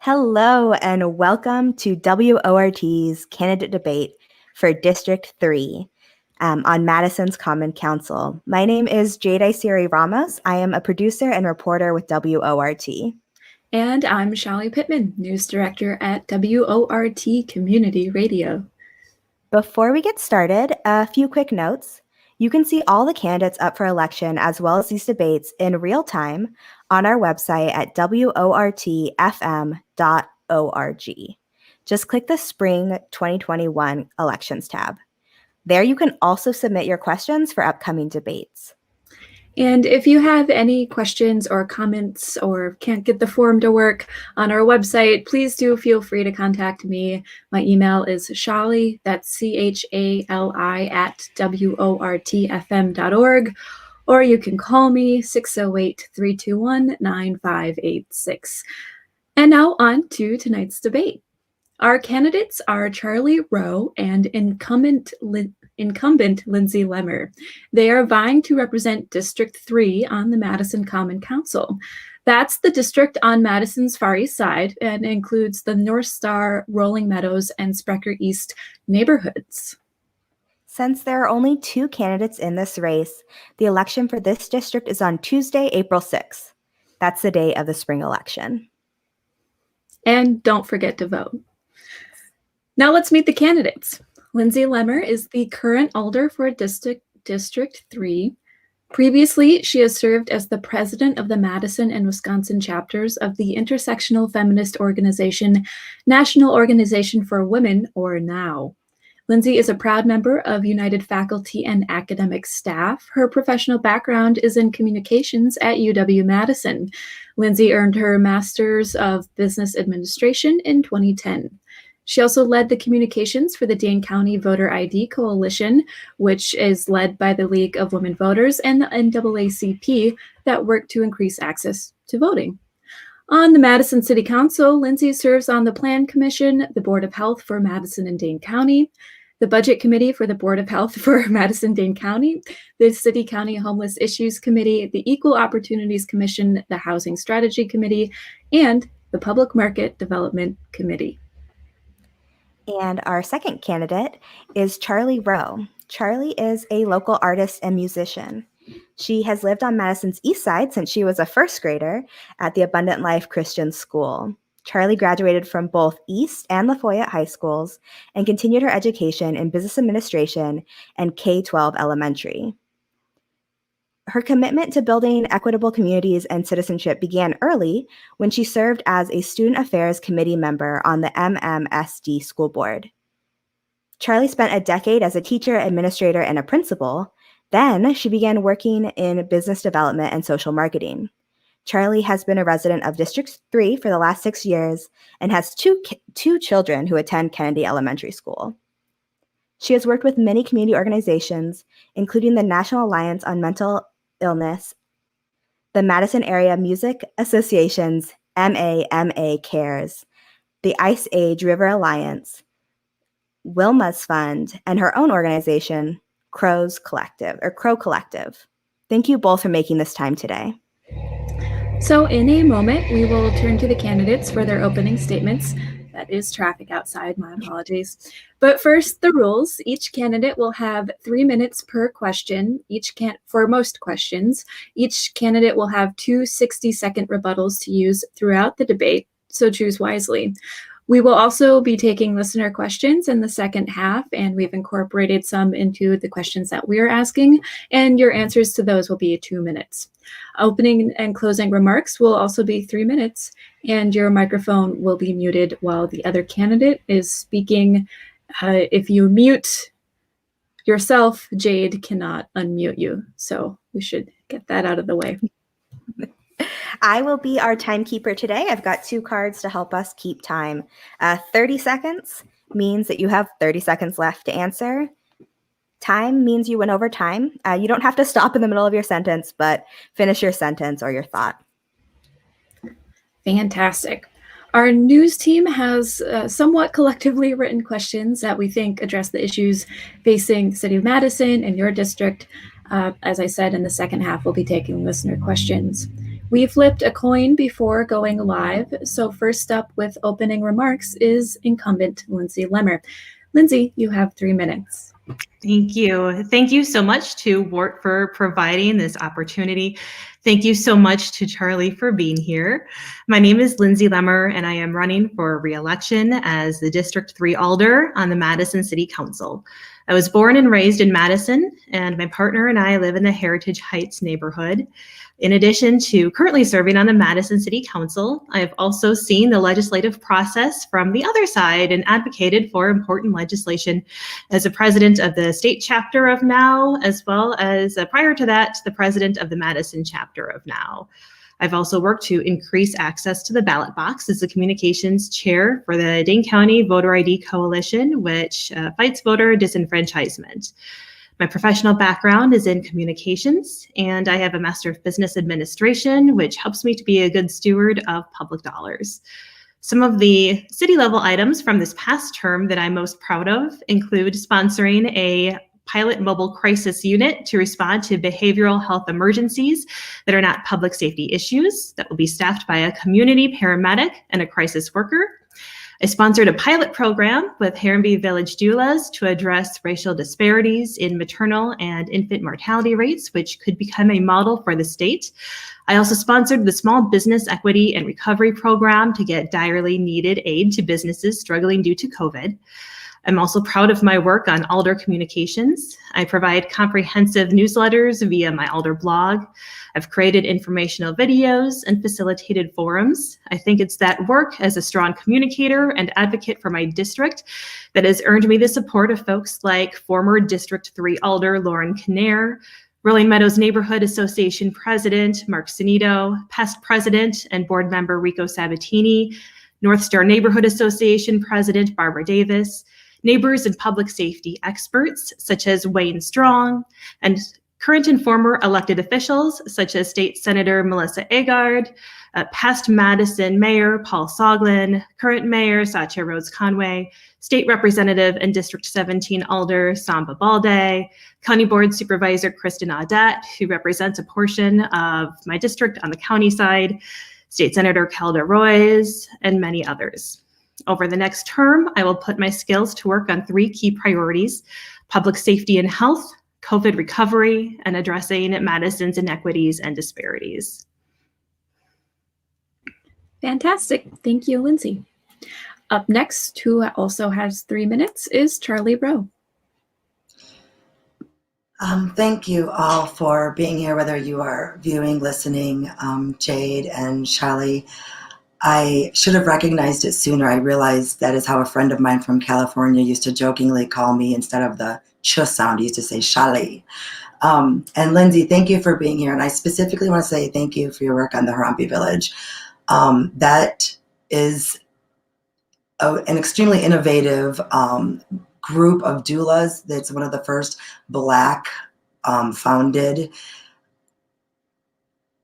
Hello and welcome to WORT's candidate debate for District 3 on Madison's Common Council. My name is Jade Isiri Ramos. I am a producer and reporter with WORT. And I'm Charly Pittman, news director at WORT Community Radio. Before we get started, a few quick notes. You can see all the candidates up for election as well as these debates in real time on our website at wortfm.org. Just click the Spring 2021 Elections tab. There you can also submit your questions for upcoming debates. And if you have any questions or comments or can't get the form to work on our website, please do feel free to contact me. My email is Charly, that's CHALI at WORTFM.org, or you can call me 608-321-9586. And now on to tonight's debate. Our candidates are Charly Rowe and incumbent Lindsay Lemmer. They are vying to represent District 3 on the Madison Common Council. That's the district on Madison's Far East Side and includes the North Star, Rolling Meadows, and Sprecher East neighborhoods. Since there are only two candidates in this race, the election for this district is on Tuesday, April 6th. That's the day of the spring election. And don't forget to vote. Now let's meet the candidates. Lindsay Lemmer is the current alder for District 3. Previously, she has served as the president of the Madison and Wisconsin chapters of the intersectional feminist organization, National Organization for Women, or NOW. Lindsay is a proud member of United Faculty and Academic Staff. Her professional background is in communications at UW-Madison. Lindsay earned her Master's of Business Administration in 2010. She also led the communications for the Dane County Voter ID Coalition, which is led by the League of Women Voters and the NAACP that work to increase access to voting. On the Madison City Council, Lindsay serves on the Plan Commission, the Board of Health for Madison and Dane County, the Budget Committee for the Board of Health for Madison-Dane County, the City County Homeless Issues Committee, the Equal Opportunities Commission, the Housing Strategy Committee, and the Public Market Development Committee. And our second candidate is Charly Rowe. Charly is a local artist and musician. She has lived on Madison's east side since she was a first grader at the Abundant Life Christian School. Charly graduated from both East and Lafayette high schools and continued her education in business administration and K-12 elementary. Her commitment to building equitable communities and citizenship began early when she served as a Student Affairs Committee member on the MMSD school board. Charly spent a decade as a teacher, administrator, and a principal. Then she began working in business development and social marketing. Charly has been a resident of District 3 for the last 6 years and has two children who attend Kennedy Elementary School. She has worked with many community organizations, including the National Alliance on Mental Illness, the Madison Area Music Association's MAMA Cares, the Ice Age River Alliance, Wilma's Fund, and her own organization, Crow Collective. Thank you both for making this time today. So in a moment, we will turn to the candidates for their opening statements. That is traffic outside, my apologies. But first, the rules. Each candidate will have 3 minutes per question, for most questions. Each candidate will have 2 60-second rebuttals to use throughout the debate, so choose wisely. We will also be taking listener questions in the second half, and we've incorporated some into the questions that we're asking, and your answers to those will be 2 minutes. Opening and closing remarks will also be 3 minutes, and your microphone will be muted while the other candidate is speaking. If you mute yourself, Jade cannot unmute you, so we should get that out of the way. I will be our timekeeper today. I've got 2 cards to help us keep time. 30 seconds means that you have 30 seconds left to answer. Time means you went over time. You don't have to stop in the middle of your sentence, but finish your sentence or your thought. Fantastic. Our news team has somewhat collectively written questions that we think address the issues facing the city of Madison and your district. As I said, in the second half, we'll be taking listener questions. We flipped a coin before going live, so first up with opening remarks is incumbent Lindsay Lemmer. Lindsay, you have 3 minutes. Thank you. Thank you so much to WART for providing this opportunity. Thank you so much to Charly for being here. My name is Lindsay Lemmer, and I am running for re-election as the District 3 Alder on the Madison City Council. I was born and raised in Madison, and my partner and I live in the Heritage Heights neighborhood. In addition to currently serving on the Madison City Council, I have also seen the legislative process from the other side and advocated for important legislation as a president of the state chapter of NOW, as well as prior to that, the president of the Madison chapter of NOW. I've also worked to increase access to the ballot box as the communications chair for the Dane County Voter ID Coalition, which fights voter disenfranchisement. My professional background is in communications, and I have a Master of Business Administration, which helps me to be a good steward of public dollars. Some of the city level items from this past term that I'm most proud of include sponsoring a pilot mobile crisis unit to respond to behavioral health emergencies that are not public safety issues that will be staffed by a community paramedic and a crisis worker. I sponsored a pilot program with Harambee Village doulas to address racial disparities in maternal and infant mortality rates, which could become a model for the state. I also sponsored the Small Business Equity and Recovery Program to get direly needed aid to businesses struggling due to COVID. I'm also proud of my work on Alder communications. I provide comprehensive newsletters via my Alder blog. I've created informational videos and facilitated forums. I think it's that work as a strong communicator and advocate for my district that has earned me the support of folks like former District 3 Alder Lauren Kinnair, Rolling Meadows Neighborhood Association President Mark Sanito, past President and board member Rico Sabatini, North Star Neighborhood Association President Barbara Davis, neighbors and public safety experts such as Wayne Strong, and current and former elected officials such as State Senator Melissa Agard, past Madison Mayor Paul Soglin, current Mayor Satya Rhodes Conway, State Representative and District 17 Alder Samba Balde, County Board Supervisor Kristen Audette, who represents a portion of my district on the county side, State Senator Kelda Royes, and many others. Over the next term, I will put my skills to work on 3 key priorities: public safety and health, COVID recovery, and addressing Madison's inequities and disparities. Fantastic. Thank you, Lindsay. Up next, who also has 3 minutes, is Charly Rowe. Thank you all for being here, whether you are viewing, listening, Jade and Charly. I should have recognized it sooner. I realized that is how a friend of mine from California used to jokingly call me. Instead of the ch sound, he used to say Charly. And Lindsay, thank you for being here. And I specifically want to say thank you for your work on the Harambee Village. That is an extremely innovative group of doulas. That's one of the first Black founded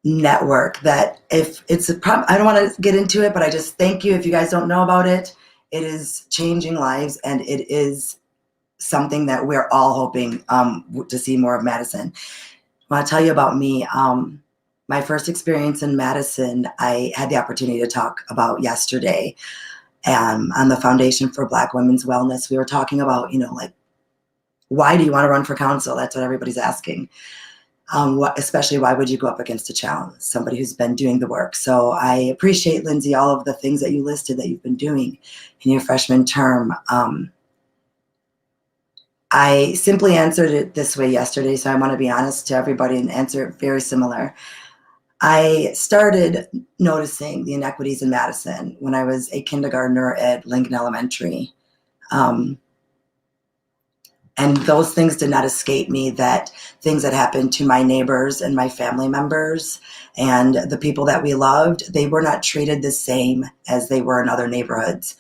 network that if it's a problem, I don't want to get into it, but I just thank you. If you guys don't know about it, it is changing lives, and it is something that we're all hoping to see more of Madison. I want to tell you about me. My first experience in Madison, I had the opportunity to talk about yesterday on the Foundation for Black Women's Wellness. We were talking about, like, why do you want to run for council? That's what everybody's asking. Especially why would you go up against a challenge, somebody who's been doing the work. So I appreciate, Lindsay, all of the things that you listed that you've been doing in your freshman term. I simply answered it this way yesterday, so I want to be honest to everybody and answer it very similar. I started noticing the inequities in Madison when I was a kindergartner at Lincoln Elementary. And those things did not escape me, that things that happened to my neighbors and my family members and the people that we loved, they were not treated the same as they were in other neighborhoods.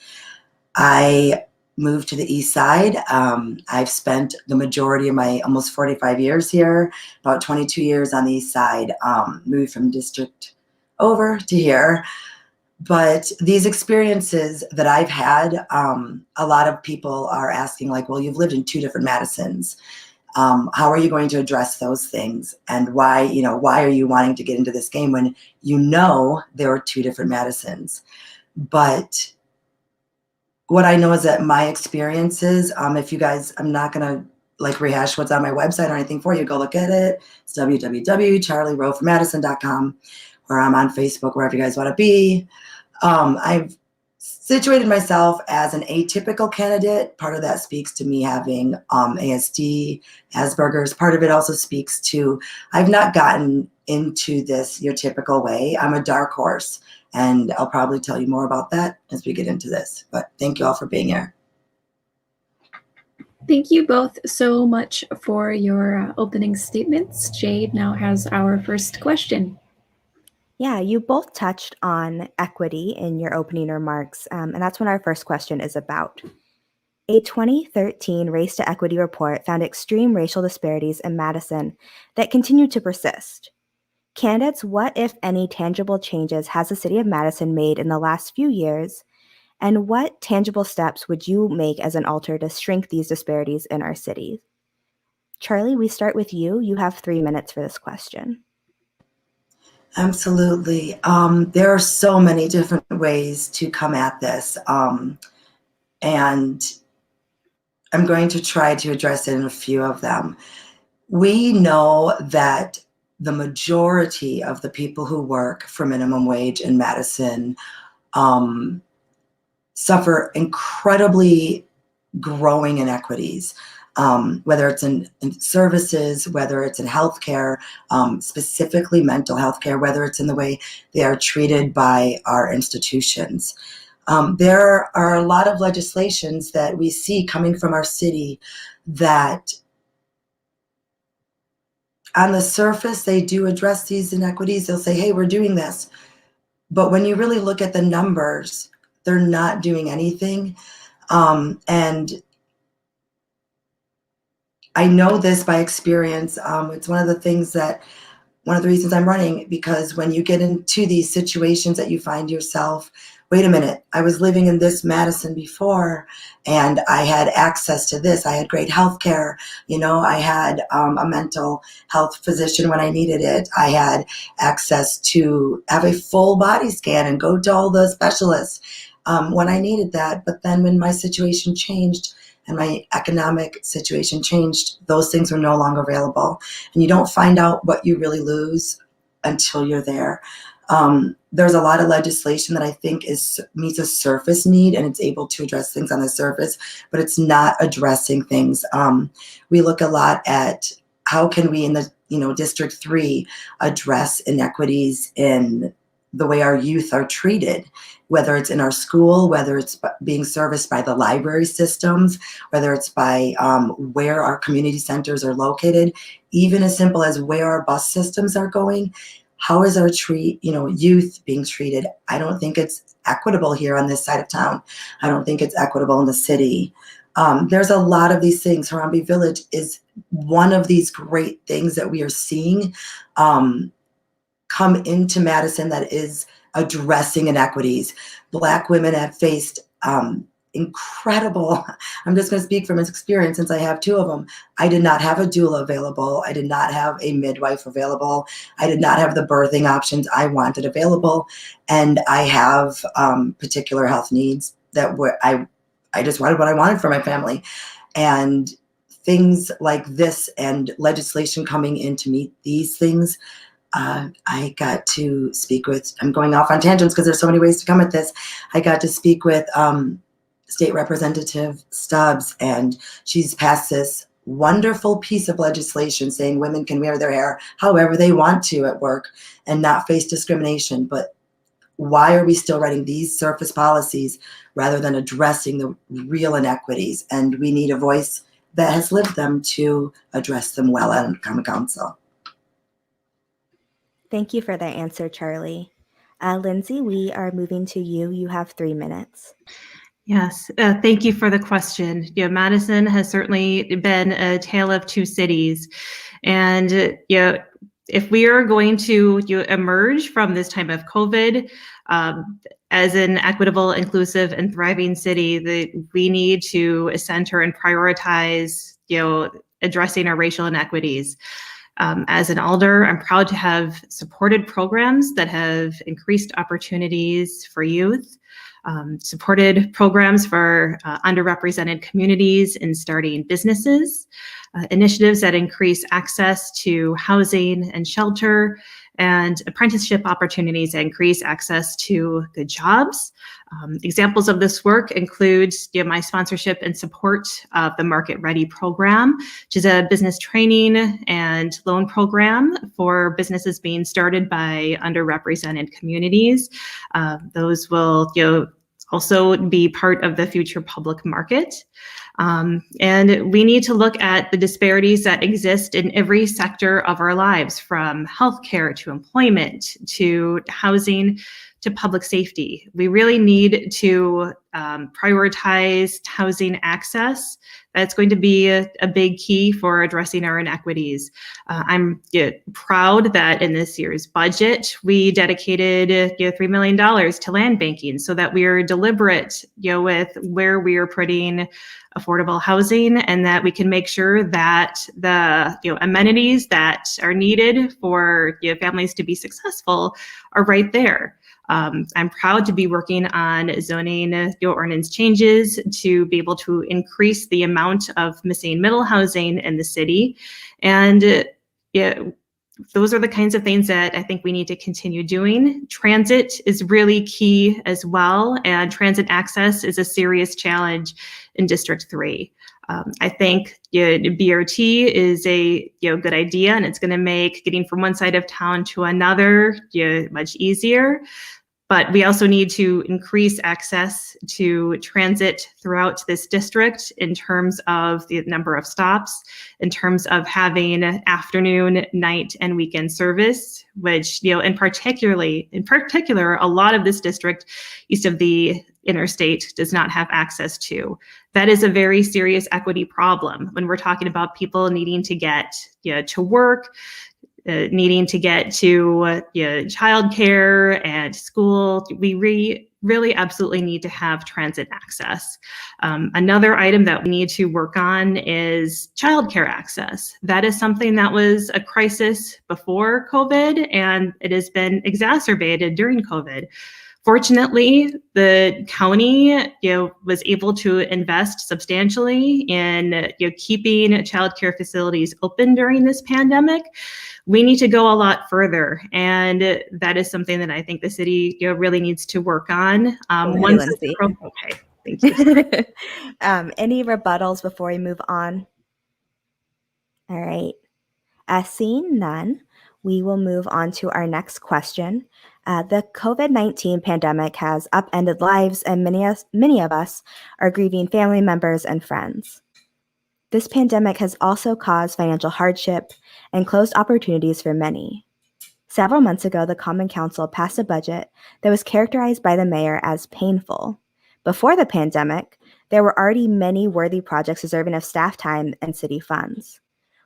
I moved to the East Side. I've spent the majority of my almost 45 years here, about 22 years on the East Side, moved from district over to here. But these experiences that I've had, a lot of people are asking, like, well, you've lived in 2 different Madisons. How are you going to address those things? And why are you wanting to get into this game when there are two different Madisons? But what I know is that my experiences, if you guys, I'm not going to rehash what's on my website or anything for you. Go look at it. It's www.charlyroweformadison.com, or I'm on Facebook, wherever you guys want to be. I've situated myself as an atypical candidate. Part of that speaks to me having ASD, Asperger's. Part of it also speaks to I've not gotten into this your typical way. I'm a dark horse, and I'll probably tell you more about that as we get into this. But thank you all for being here. Thank you both so much for your opening statements. Jade now has our first question. Yeah, you both touched on equity in your opening remarks, and that's what our first question is about. A 2013 Race to Equity report found extreme racial disparities in Madison that continue to persist. Candidates, what, if any, tangible changes has the City of Madison made in the last few years, and what tangible steps would you make as an alder to shrink these disparities in our city? Charly, we start with you. You have 3 minutes for this question. Absolutely. There are so many different ways to come at this. And I'm going to try to address it in a few of them. We know that the majority of the people who work for minimum wage in Madison suffer incredibly growing inequities. Whether it's in services, whether it's in healthcare, specifically mental health care, whether it's in the way they are treated by our institutions. There are a lot of legislations that we see coming from our city that on the surface, they do address these inequities. They'll say, hey, we're doing this. But when you really look at the numbers, they're not doing anything. And I know this by experience. It's one of the reasons I'm running, because when you get into these situations that you find yourself, wait a minute, I was living in this Madison before, and I had access to this. I had great health care. I had a mental health physician when I needed it. I had access to have a full body scan and go to all the specialists when I needed that. But then when my situation changed, and my economic situation changed, those things were no longer available. And you don't find out what you really lose until you're there. There's a lot of legislation that I think meets a surface need, and it's able to address things on the surface, but it's not addressing things. We look a lot at how can we in the District 3 address inequities in the way our youth are treated, whether it's in our school, whether it's being serviced by the library systems, whether it's by where our community centers are located, even as simple as where our bus systems are going. How is our youth being treated? I don't think it's equitable here on this side of town. I don't think it's equitable in the city. There's a lot of these things. Harambee Village is one of these great things that we are seeing come into Madison that is addressing inequities. Black women have faced incredible, I'm just going to speak from experience since I have 2 of them. I did not have a doula available. I did not have a midwife available. I did not have the birthing options I wanted available. And I have particular health needs that I just wanted what I wanted for my family. And things like this and legislation coming in to meet these things, I got to speak with, I'm going off on tangents because there's so many ways to come at this. I got to speak with State Representative Stubbs, and she's passed this wonderful piece of legislation saying women can wear their hair however they want to at work and not face discrimination. But why are we still writing these surface policies rather than addressing the real inequities? And we need a voice that has lived them to address them well on Common Council. Thank you for that answer, Charly. Lindsay, we are moving to you. You have 3 minutes. Yes, thank you for the question. Madison has certainly been a tale of 2 cities. And if we are going to emerge from this time of COVID as an equitable, inclusive, and thriving city, that we need to center and prioritize addressing our racial inequities. As an alder, I'm proud to have supported programs that have increased opportunities for youth, supported programs for underrepresented communities in starting businesses, initiatives that increase access to housing and shelter, and apprenticeship opportunities that increase access to good jobs. Examples of this work include my sponsorship and support of the Market Ready program, which is a business training and loan program for businesses being started by underrepresented communities. Those will also be part of the future public market. And we need to look at the disparities that exist in every sector of our lives, from healthcare to employment to housing to public safety. We really need to prioritize housing access. That's going to be a big key for addressing our inequities. I'm proud that in this year's budget, we dedicated $3 million to land banking so that we are deliberate with where we are putting affordable housing, and that we can make sure that the amenities that are needed for families to be successful are right there. I'm proud to be working on zoning ordinance changes to be able to increase the amount of missing middle housing in the city. And those are the kinds of things that I think we need to continue doing. Transit is really key as well, and transit access is a serious challenge in District 3. I think BRT is a good idea, and it's going to make getting from one side of town to another much easier. But we also need to increase access to transit throughout this district in terms of the number of stops, in terms of having afternoon, night, and weekend service, which, in particular, a lot of this district east of the interstate does not have access to. That is a very serious equity problem when we're talking about people needing to get to work, needing to get to childcare and school. We really absolutely need to have transit access. Another item that we need to work on is childcare access. That is something that was a crisis before COVID, and it has been exacerbated during COVID. Fortunately, the county was able to invest substantially in keeping childcare facilities open during this pandemic. We need to go a lot further, and that is something that I think the city really needs to work on. Lindsay. Okay, thank you. Any rebuttals before we move on? All right. Seeing none, we will move on to our next question. The COVID-19 pandemic has upended lives, and many of us are grieving family members and friends. This pandemic has also caused financial hardship and closed opportunities for many. Several months ago, the Common Council passed a budget that was characterized by the mayor as painful. Before the pandemic, there were already many worthy projects deserving of staff time and city funds.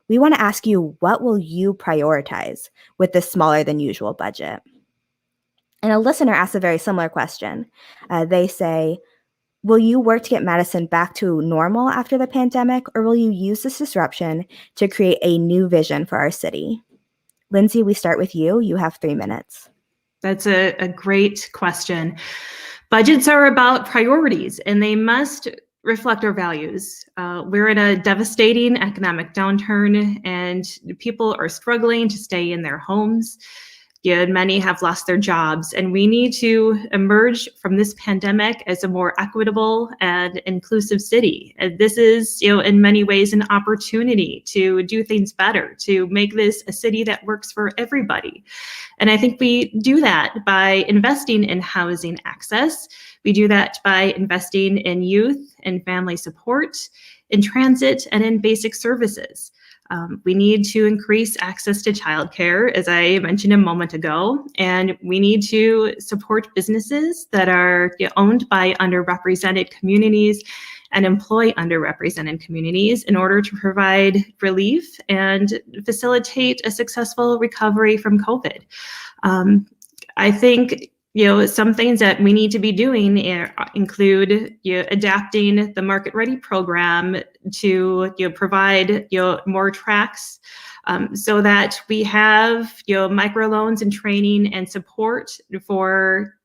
We want to ask you, what will you prioritize with this smaller than usual budget? And a listener asked a very similar question. They say, will you work to get Madison back to normal after the pandemic, or will you use this disruption to create a new vision for our city? Lindsay, we start with you. You have 3 minutes. That's a great question. Budgets are about priorities, and they must reflect our values. We're in a devastating economic downturn, and people are struggling to stay in their homes. Many have lost their jobs, and we need to emerge from this pandemic as a more equitable and inclusive city. And this is, in many ways, an opportunity to do things better, to make this a city that works for everybody. And I think we do that by investing in housing access. We do that by investing in youth and family support, in transit, and in basic services. We need to increase access to childcare, as I mentioned a moment ago, and we need to support businesses that are owned by underrepresented communities and employ underrepresented communities in order to provide relief and facilitate a successful recovery from COVID. I think some things that we need to be doing include adapting the Market Ready program to provide more tracks so that we have microloans and training and support for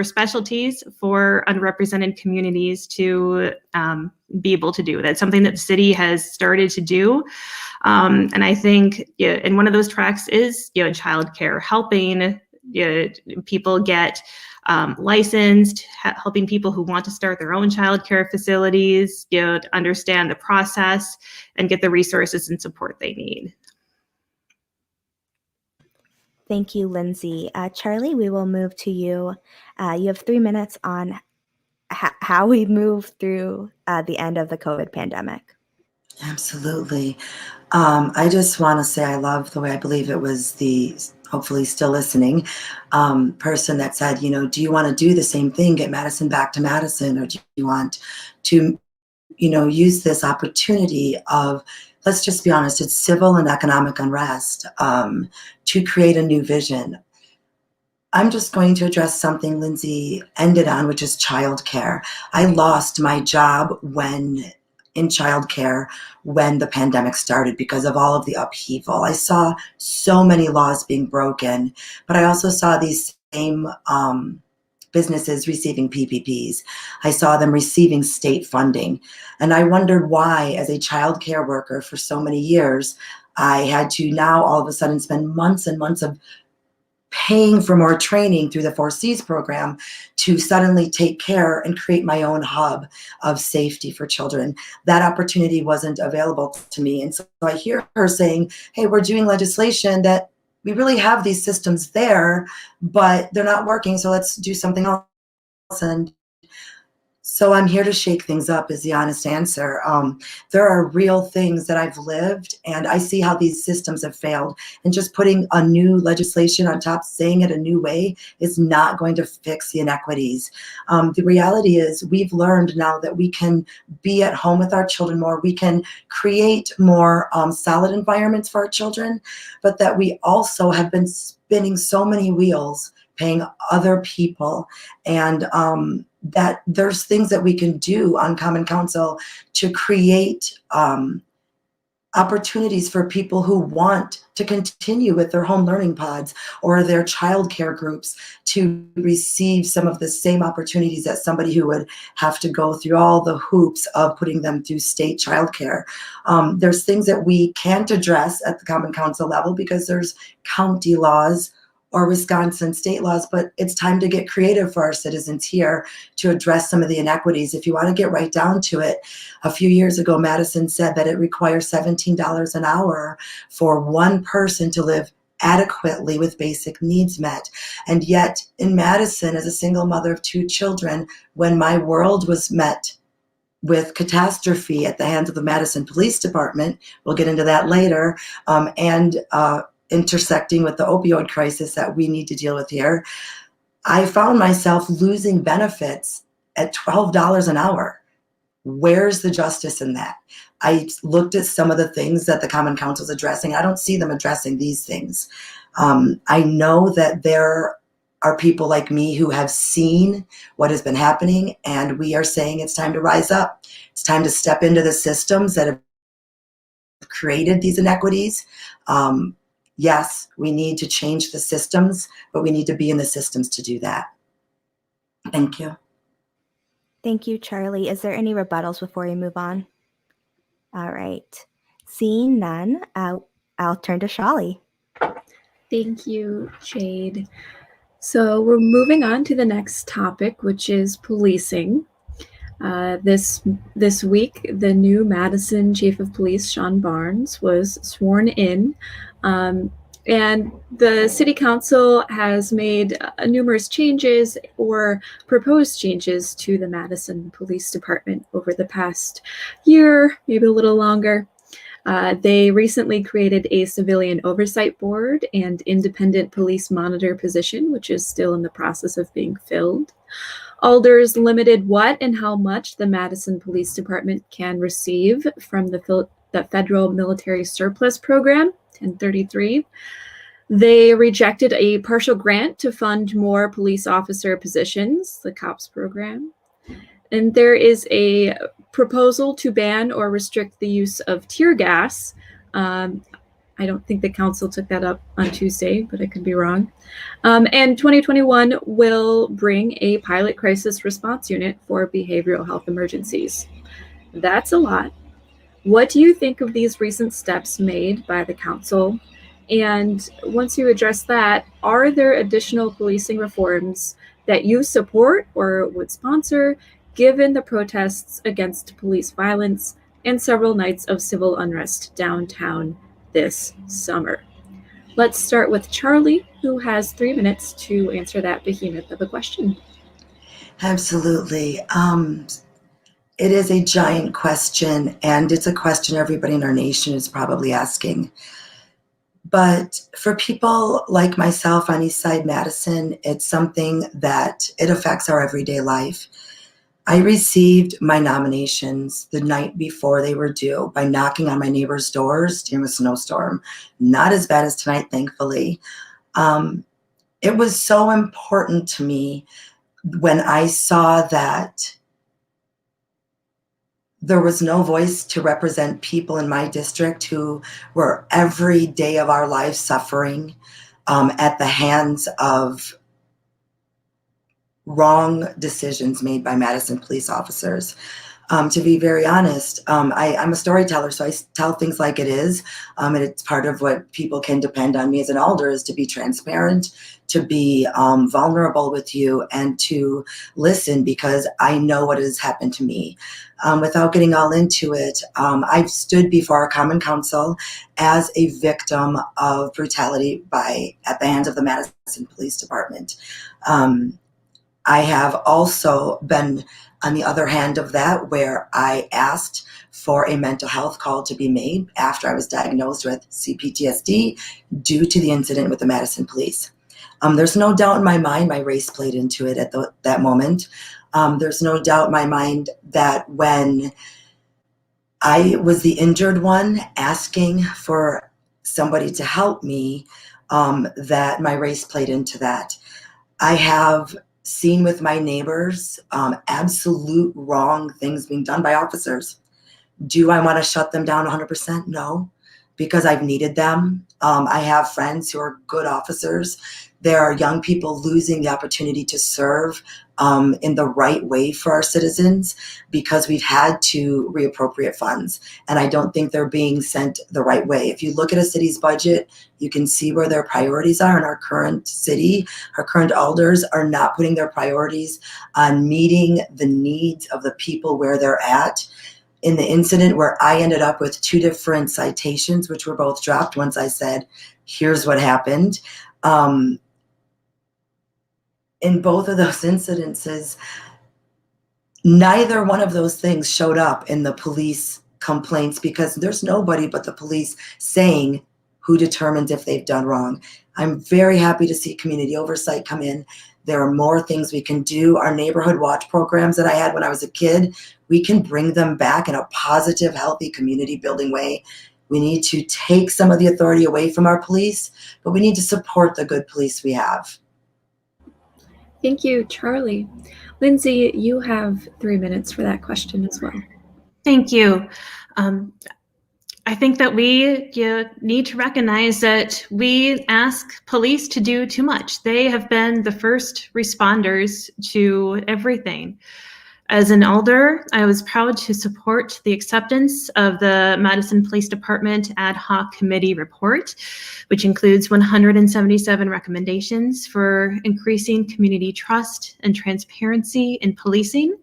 specialties for underrepresented communities to be able to do. That's something that the city has started to do. And I think and one of those tracks is childcare, helping people get licensed, helping people who want to start their own childcare facilities, to understand the process and get the resources and support they need. Thank you, Lindsay. Charly, we will move to you. You have 3 minutes on how we move through the end of the COVID pandemic. Absolutely. I just want to say I love the way, I believe it was the, hopefully still listening, person that said, do you want to do the same thing, get Madison back to Madison, or do you want to, use this opportunity of, let's just be honest, it's civil and economic unrest, to create a new vision. I'm just going to address something Lindsay ended on, which is childcare. I lost my job in childcare when the pandemic started because of all of the upheaval. I saw so many laws being broken, but I also saw these same businesses receiving PPPs. I saw them receiving state funding. And I wondered why, as a childcare worker for so many years, I had to now all of a sudden spend months and months of paying for more training through the 4Cs program to suddenly take care and create my own hub of safety for children. That opportunity wasn't available to me. And so I hear her saying, hey, we're doing legislation that we really have these systems there, but they're not working. So let's do something else. And so I'm here to shake things up is the honest answer. There are real things that I've lived, and I see how these systems have failed. And just putting a new legislation on top, saying it a new way, is not going to fix the inequities. The reality is we've learned now that we can be at home with our children more. We can create more solid environments for our children, but that we also have been spinning so many wheels, paying other people, and that there's things that we can do on Common Council to create opportunities for people who want to continue with their home learning pods or their childcare groups to receive some of the same opportunities that somebody who would have to go through all the hoops of putting them through state childcare. There's things that we can't address at the Common Council level because there's county laws or Wisconsin state laws, but it's time to get creative for our citizens here to address some of the inequities. If you want to get right down to it, a few years ago, Madison said that it requires $17 an hour for one person to live adequately with basic needs met. And yet in Madison, as a single mother of 2 children, when my world was met with catastrophe at the hands of the Madison Police Department, we'll get into that later, and intersecting with the opioid crisis that we need to deal with here, I found myself losing benefits at $12 an hour. Where's the justice in that? I looked at some of the things that the Common Council is addressing. I don't see them addressing these things. I know that there are people like me who have seen what has been happening, and we are saying it's time to rise up. It's time to step into the systems that have created these inequities. Yes, we need to change the systems, but we need to be in the systems to do that. Thank you. Thank you, Charly. Is there any rebuttals before we move on? All right. Seeing none, I'll turn to Charly. Thank you, Jade. So we're moving on to the next topic, which is policing. This week, the new Madison Chief of Police, Sean Barnes, was sworn in. And the City Council has made numerous changes or proposed changes to the Madison Police Department over the past year, maybe a little longer. They recently created a civilian oversight board and independent police monitor position, which is still in the process of being filled. Alders limited what and how much the Madison Police Department can receive from the Federal Military Surplus Program, 1033. They rejected a partial grant to fund more police officer positions, the COPS program. And there is a proposal to ban or restrict the use of tear gas. I don't think the council took that up on Tuesday, but I could be wrong. And 2021 will bring a pilot crisis response unit for behavioral health emergencies. That's a lot. What do you think of these recent steps made by the council? And once you address that, are there additional policing reforms that you support or would sponsor, given the protests against police violence and several nights of civil unrest downtown this summer? Let's start with Charly, who has 3 minutes to answer that behemoth of a question. Absolutely. It is a giant question, and it's a question everybody in our nation is probably asking. But for people like myself on East Side Madison, it's something that it affects our everyday life. I received my nominations the night before they were due by knocking on my neighbor's doors during a snowstorm. Not as bad as tonight, thankfully. It was so important to me when I saw that there was no voice to represent people in my district who were every day of our lives suffering at the hands of wrong decisions made by Madison police officers. To be very honest, I'm a storyteller, so I tell things like it is, and it's part of what people can depend on me as an alder, is to be transparent, to be vulnerable with you, and to listen, because I know what has happened to me. Without getting all into it, I've stood before our Common Council as a victim of brutality at the hands of the Madison Police Department. I have also been on the other hand of that, where I asked for a mental health call to be made after I was diagnosed with CPTSD due to the incident with the Madison police. There's no doubt in my mind my race played into it at that moment. There's no doubt in my mind that when I was the injured one asking for somebody to help me, that my race played into that. I have seen with my neighbors absolute wrong things being done by officers. Do I want to shut them down 100%? No, because I've needed them. I have friends who are good officers. There are young people losing the opportunity to serve in the right way for our citizens because we've had to reappropriate funds. And I don't think they're being sent the right way. If you look at a city's budget, you can see where their priorities are. In our current city, our current alders are not putting their priorities on meeting the needs of the people where they're at. In the incident where I ended up with 2 different citations, which were both dropped once I said, here's what happened. In both of those incidences, neither one of those things showed up in the police complaints because there's nobody but the police saying who determines if they've done wrong. I'm very happy to see community oversight come in. There are more things we can do. Our neighborhood watch programs that I had when I was a kid, we can bring them back in a positive, healthy, community building way. We need to take some of the authority away from our police, but we need to support the good police we have. Thank you, Charly. Lindsay, you have 3 minutes for that question as well. Thank you. I think that we need to recognize that we ask police to do too much. They have been the first responders to everything. As an alder, I was proud to support the acceptance of the Madison Police Department Ad Hoc Committee report, which includes 177 recommendations for increasing community trust and transparency in policing.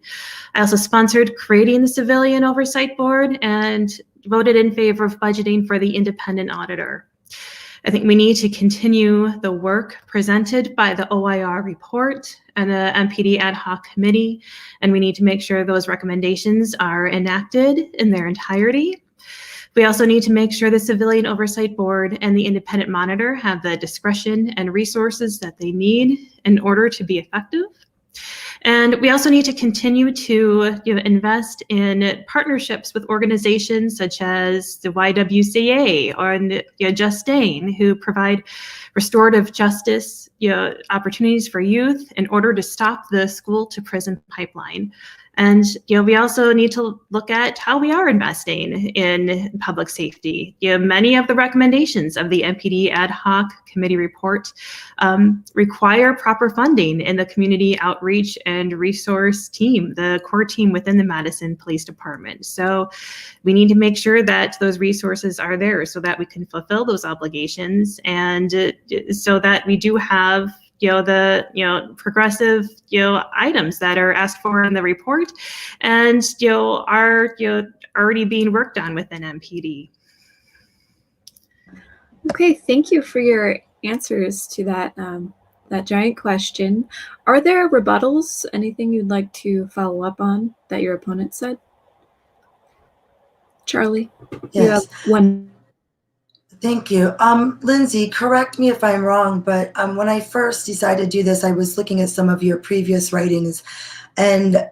I also sponsored creating the Civilian Oversight Board and voted in favor of budgeting for the independent auditor. I think we need to continue the work presented by the OIR report and the MPD ad hoc committee, and we need to make sure those recommendations are enacted in their entirety. We also need to make sure the Civilian Oversight Board and the independent monitor have the discretion and resources that they need in order to be effective. And we also need to continue to invest in partnerships with organizations such as the YWCA or Justine, who provide restorative justice opportunities for youth in order to stop the school to prison pipeline. And we also need to look at how we are investing in public safety. Many of the recommendations of the MPD ad hoc committee report require proper funding in the community outreach and resource team, the core team within the Madison Police Department. So we need to make sure that those resources are there so that we can fulfill those obligations, and so that we do have the progressive items that are asked for in the report, and are already being worked on within MPD. Okay, thank you for your answers to that that giant question. Are there rebuttals? Anything you'd like to follow up on that your opponent said? Charlie, Yes. you have one. Thank you. Lindsay, correct me if I'm wrong, but when I first decided to do this, I was looking at some of your previous writings, and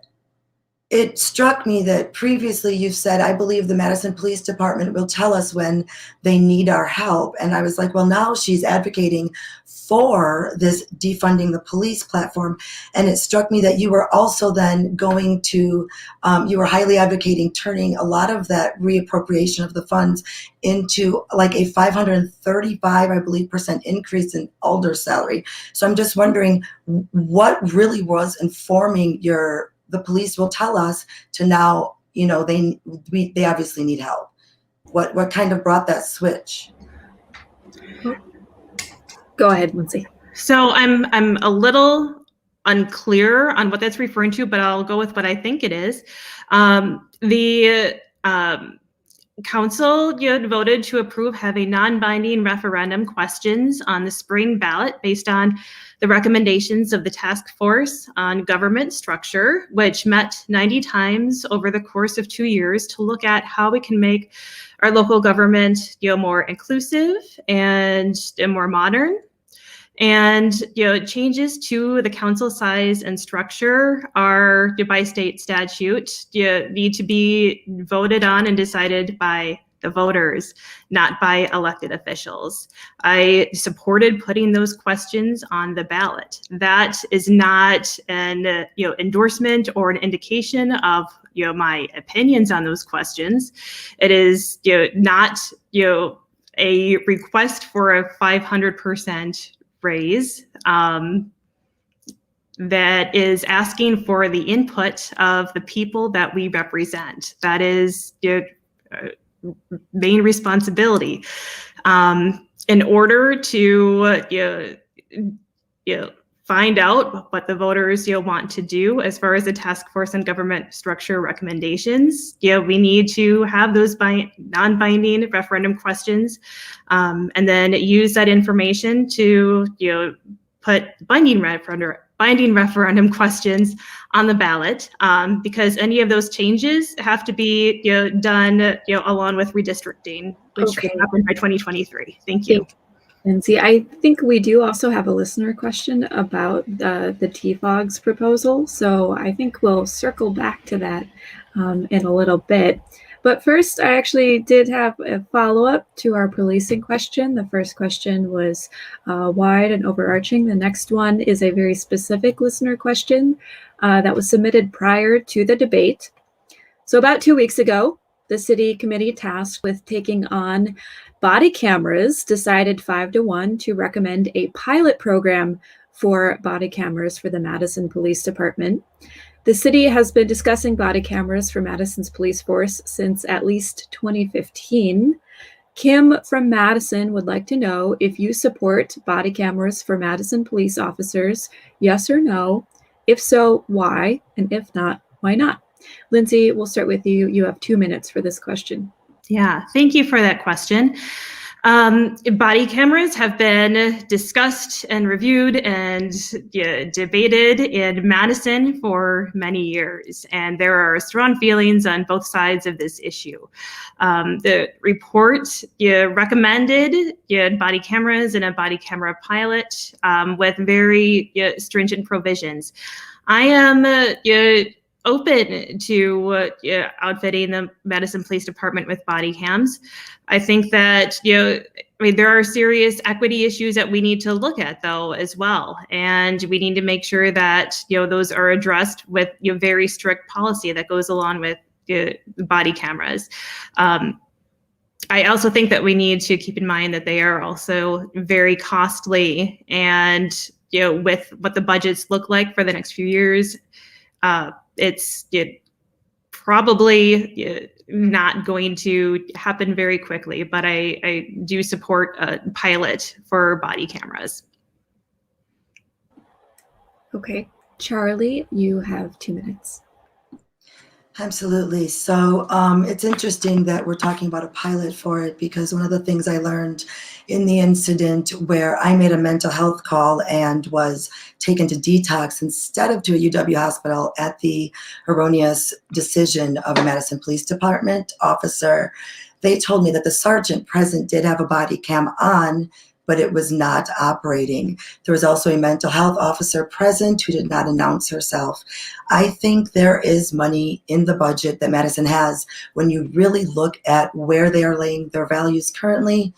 it struck me that previously you've said, I believe the Madison Police Department will tell us when they need our help. And I was like, well, now she's advocating for this defunding the police platform. And it struck me that you were also then going to, you were highly advocating turning a lot of that reappropriation of the funds into like a 535, I believe, % increase in alder salary. So I'm just wondering what really was informing the police will tell us to now, they obviously need help. What kind of brought that switch? Go ahead, Lindsay. So I'm a little unclear on what that's referring to, but I'll go with what I think it is. The council voted to approve having non-binding referendum questions on the spring ballot based on the recommendations of the task force on government structure, which met 90 times over the course of 2 years to look at how we can make our local government more inclusive and more modern. And changes to the council size and structure are by state statute need to be voted on and decided by the voters, not by elected officials. I supported putting those questions on the ballot. That is not an endorsement or an indication of my opinions on those questions. It is not a request for a 500% raise that is asking for the input of the people that we represent. That is main responsibility. In order to find out what the voters want to do as far as the task force and government structure recommendations, we need to have those non-binding referendum questions, and then use that information to put binding referendum questions on the ballot, because any of those changes have to be done along with redistricting, which Okay. will happen by 2023. Thank you. Lindsay, I think we do also have a listener question about the TFOG's proposal, so I think we'll circle back to that in a little bit. But first, I actually did have a follow-up to our policing question. The first question was wide and overarching. The next one is a very specific listener question that was submitted prior to the debate. So about 2 weeks ago, the city committee tasked with taking on body cameras decided 5-1 to recommend a pilot program for body cameras for the Madison Police Department. The city has been discussing body cameras for Madison's police force since at least 2015. Kim from Madison would like to know if you support body cameras for Madison police officers, yes or no? If so, why? And if not, why not? Lindsay, we'll start with you. You have 2 minutes for this question. Yeah, thank you for that question. Body cameras have been discussed and reviewed and debated in Madison for many years, and there are strong feelings on both sides of this issue. The report recommended body cameras and a body camera pilot with very stringent provisions. I am open to outfitting the Madison Police Department with body cams. I think that, there are serious equity issues that we need to look at, though, as well. And we need to make sure that, those are addressed with very strict policy that goes along with body cameras. I also think that we need to keep in mind that they are also very costly, and with what the budgets look like for the next few years, it's probably not going to happen very quickly. But I do support a pilot for body cameras. Okay, Charly, you have 2 minutes. Absolutely. So it's interesting that we're talking about a pilot for it, because one of the things I learned in the incident where I made a mental health call and was taken to detox instead of to a UW hospital at the erroneous decision of a Madison Police Department officer, they told me that the sergeant present did have a body cam on, but it was not operating. There was also a mental health officer present who did not announce herself. I think there is money in the budget that Madison has. When you really look at where they are laying their values currently,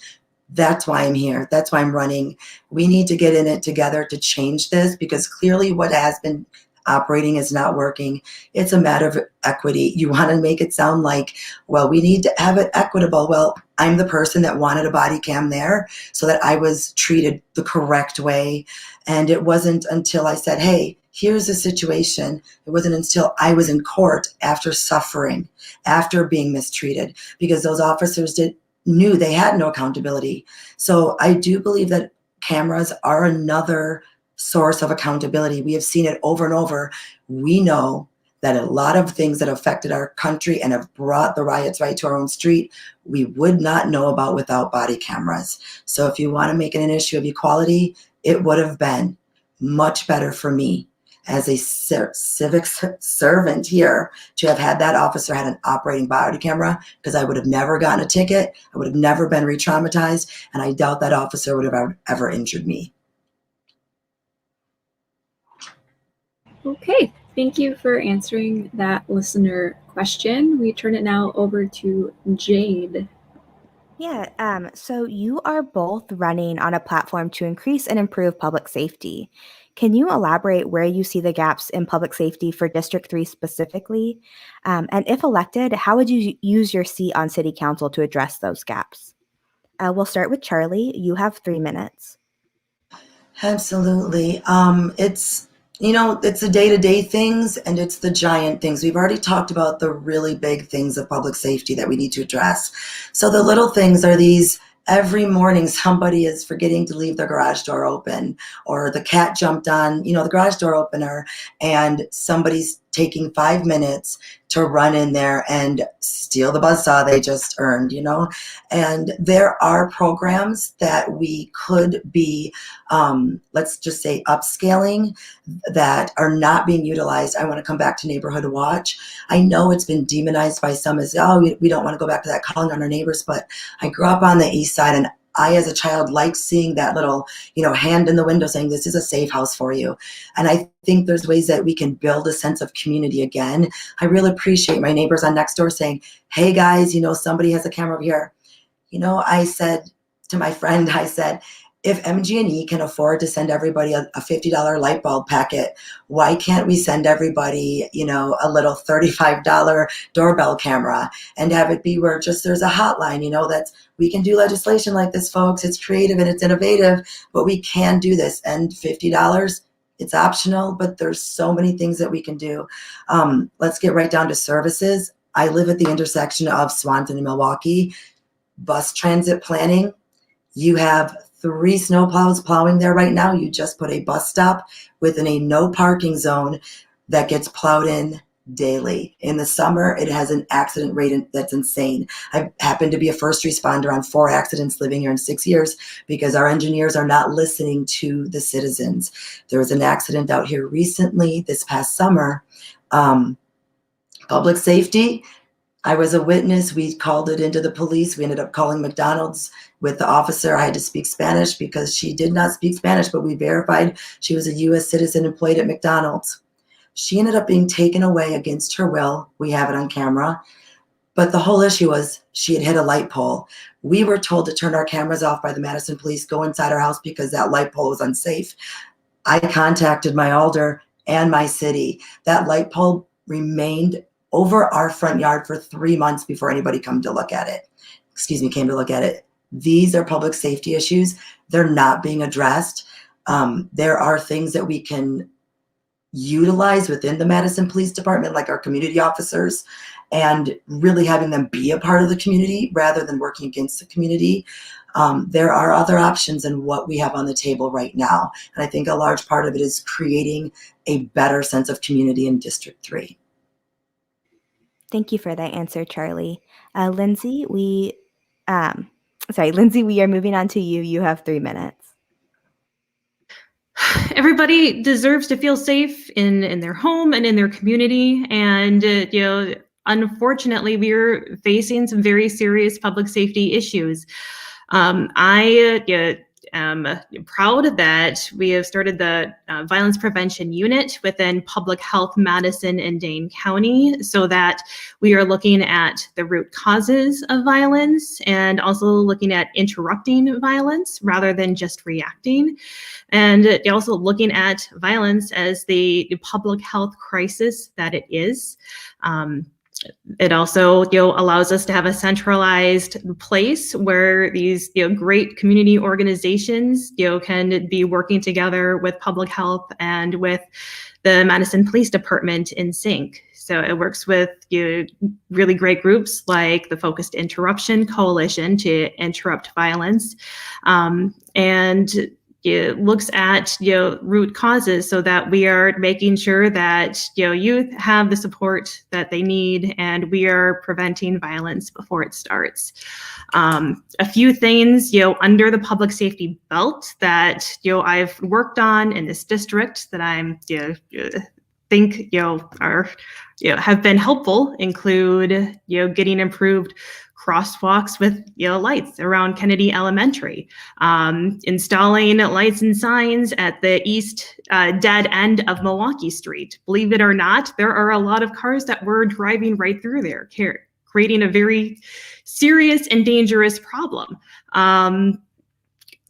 that's why I'm here. That's why I'm running. We need to get in it together to change this, because clearly what has been operating is not working. It's a matter of equity. You want to make it sound like, well, we need to have it equitable. Well, I'm the person that wanted a body cam there so that I was treated the correct way. And it wasn't until I said, hey, here's the situation. It wasn't until I was in court after suffering, after being mistreated, because those officers knew they had no accountability. So I do believe that cameras are another source of accountability. We have seen it over and over. We know that a lot of things that affected our country and have brought the riots right to our own street, we would not know about without body cameras. So if you want to make it an issue of equality, it would have been much better for me as a civic servant here to have had that officer had an operating body camera, because I would have never gotten a ticket. I would have never been re-traumatized, and I doubt that officer would have ever injured me. Okay, thank you for answering that listener question. We turn it now over to Jade. Yeah, so you are both running on a platform to increase and improve public safety. Can you elaborate where you see the gaps in public safety for District 3 specifically? And if elected, how would you use your seat on City Council to address those gaps? We'll start with Charly. You have 3 minutes. Absolutely. It's the day-to-day things and it's the giant things. We've already talked about the really big things of public safety that we need to address. So the little things are these: every morning somebody is forgetting to leave their garage door open, or the cat jumped on, the garage door opener, and somebody's taking 5 minutes to run in there and steal the buzzsaw they just earned, And there are programs that we could be, let's just say, upscaling that are not being utilized. I want to come back to Neighborhood Watch. I know it's been demonized by some as, we don't want to go back to that, calling on our neighbors, but I grew up on the east side, and I, as a child, liked seeing that little, hand in the window saying, this is a safe house for you. And I think there's ways that we can build a sense of community again. I really appreciate my neighbors on next door saying, hey guys, somebody has a camera over here. I said to my friend, if MG&E can afford to send everybody a $50 light bulb packet, why can't we send everybody, a little $35 doorbell camera, and have it be where just there's a hotline, we can do legislation like this, folks. It's creative and it's innovative, but we can do this. And $50, it's optional, but there's so many things that we can do. Let's get right down to services. I live at the intersection of Swanton and Milwaukee. Bus transit planning. You have 3 snowplows plowing there right now. You just put a bus stop within a no parking zone that gets plowed in daily. In the summer, it has an accident rate that's insane. I happen to be a first responder on 4 accidents living here in 6 years because our engineers are not listening to the citizens. There was an accident out here recently this past summer. Public safety. I was a witness. We called it into the police. We ended up calling McDonald's with the officer. I had to speak Spanish because she did not speak Spanish, but we verified she was a U.S. citizen employed at McDonald's. She ended up being taken away against her will. We have it on camera. But the whole issue was she had hit a light pole. We were told to turn our cameras off by the Madison police, go inside our house because that light pole was unsafe. I contacted my alder and my city. That light pole remained over our front yard for 3 months before anybody came to look at it. These are public safety issues. They're not being addressed. There are things that we can utilize within the Madison Police Department, like our community officers, and really having them be a part of the community rather than working against the community. There are other options than what we have on the table right now. And I think a large part of it is creating a better sense of community in District 3. Thank you for that answer, Charlie. Lindsay, we are moving on to you. You have 3 minutes. Everybody deserves to feel safe in their home and in their community. And, unfortunately, we're facing some very serious public safety issues. I am proud that we have started the violence prevention unit within Public Health Madison and Dane County, so that we are looking at the root causes of violence and also looking at interrupting violence rather than just reacting. And also looking at violence as the public health crisis that it is. It also allows us to have a centralized place where these great community organizations can be working together with public health and with the Madison Police Department in sync. So it works with really great groups like the Focused Interruption Coalition to interrupt violence, and it looks at root causes so that we are making sure that youth have the support that they need, and we are preventing violence before it starts. A few things under the public safety belt that I've worked on in this district that I'm think are have been helpful include getting improved crosswalks with lights around Kennedy Elementary, installing lights and signs at the east dead end of Milwaukee Street. Believe it or not, there are a lot of cars that were driving right through there, creating a very serious and dangerous problem.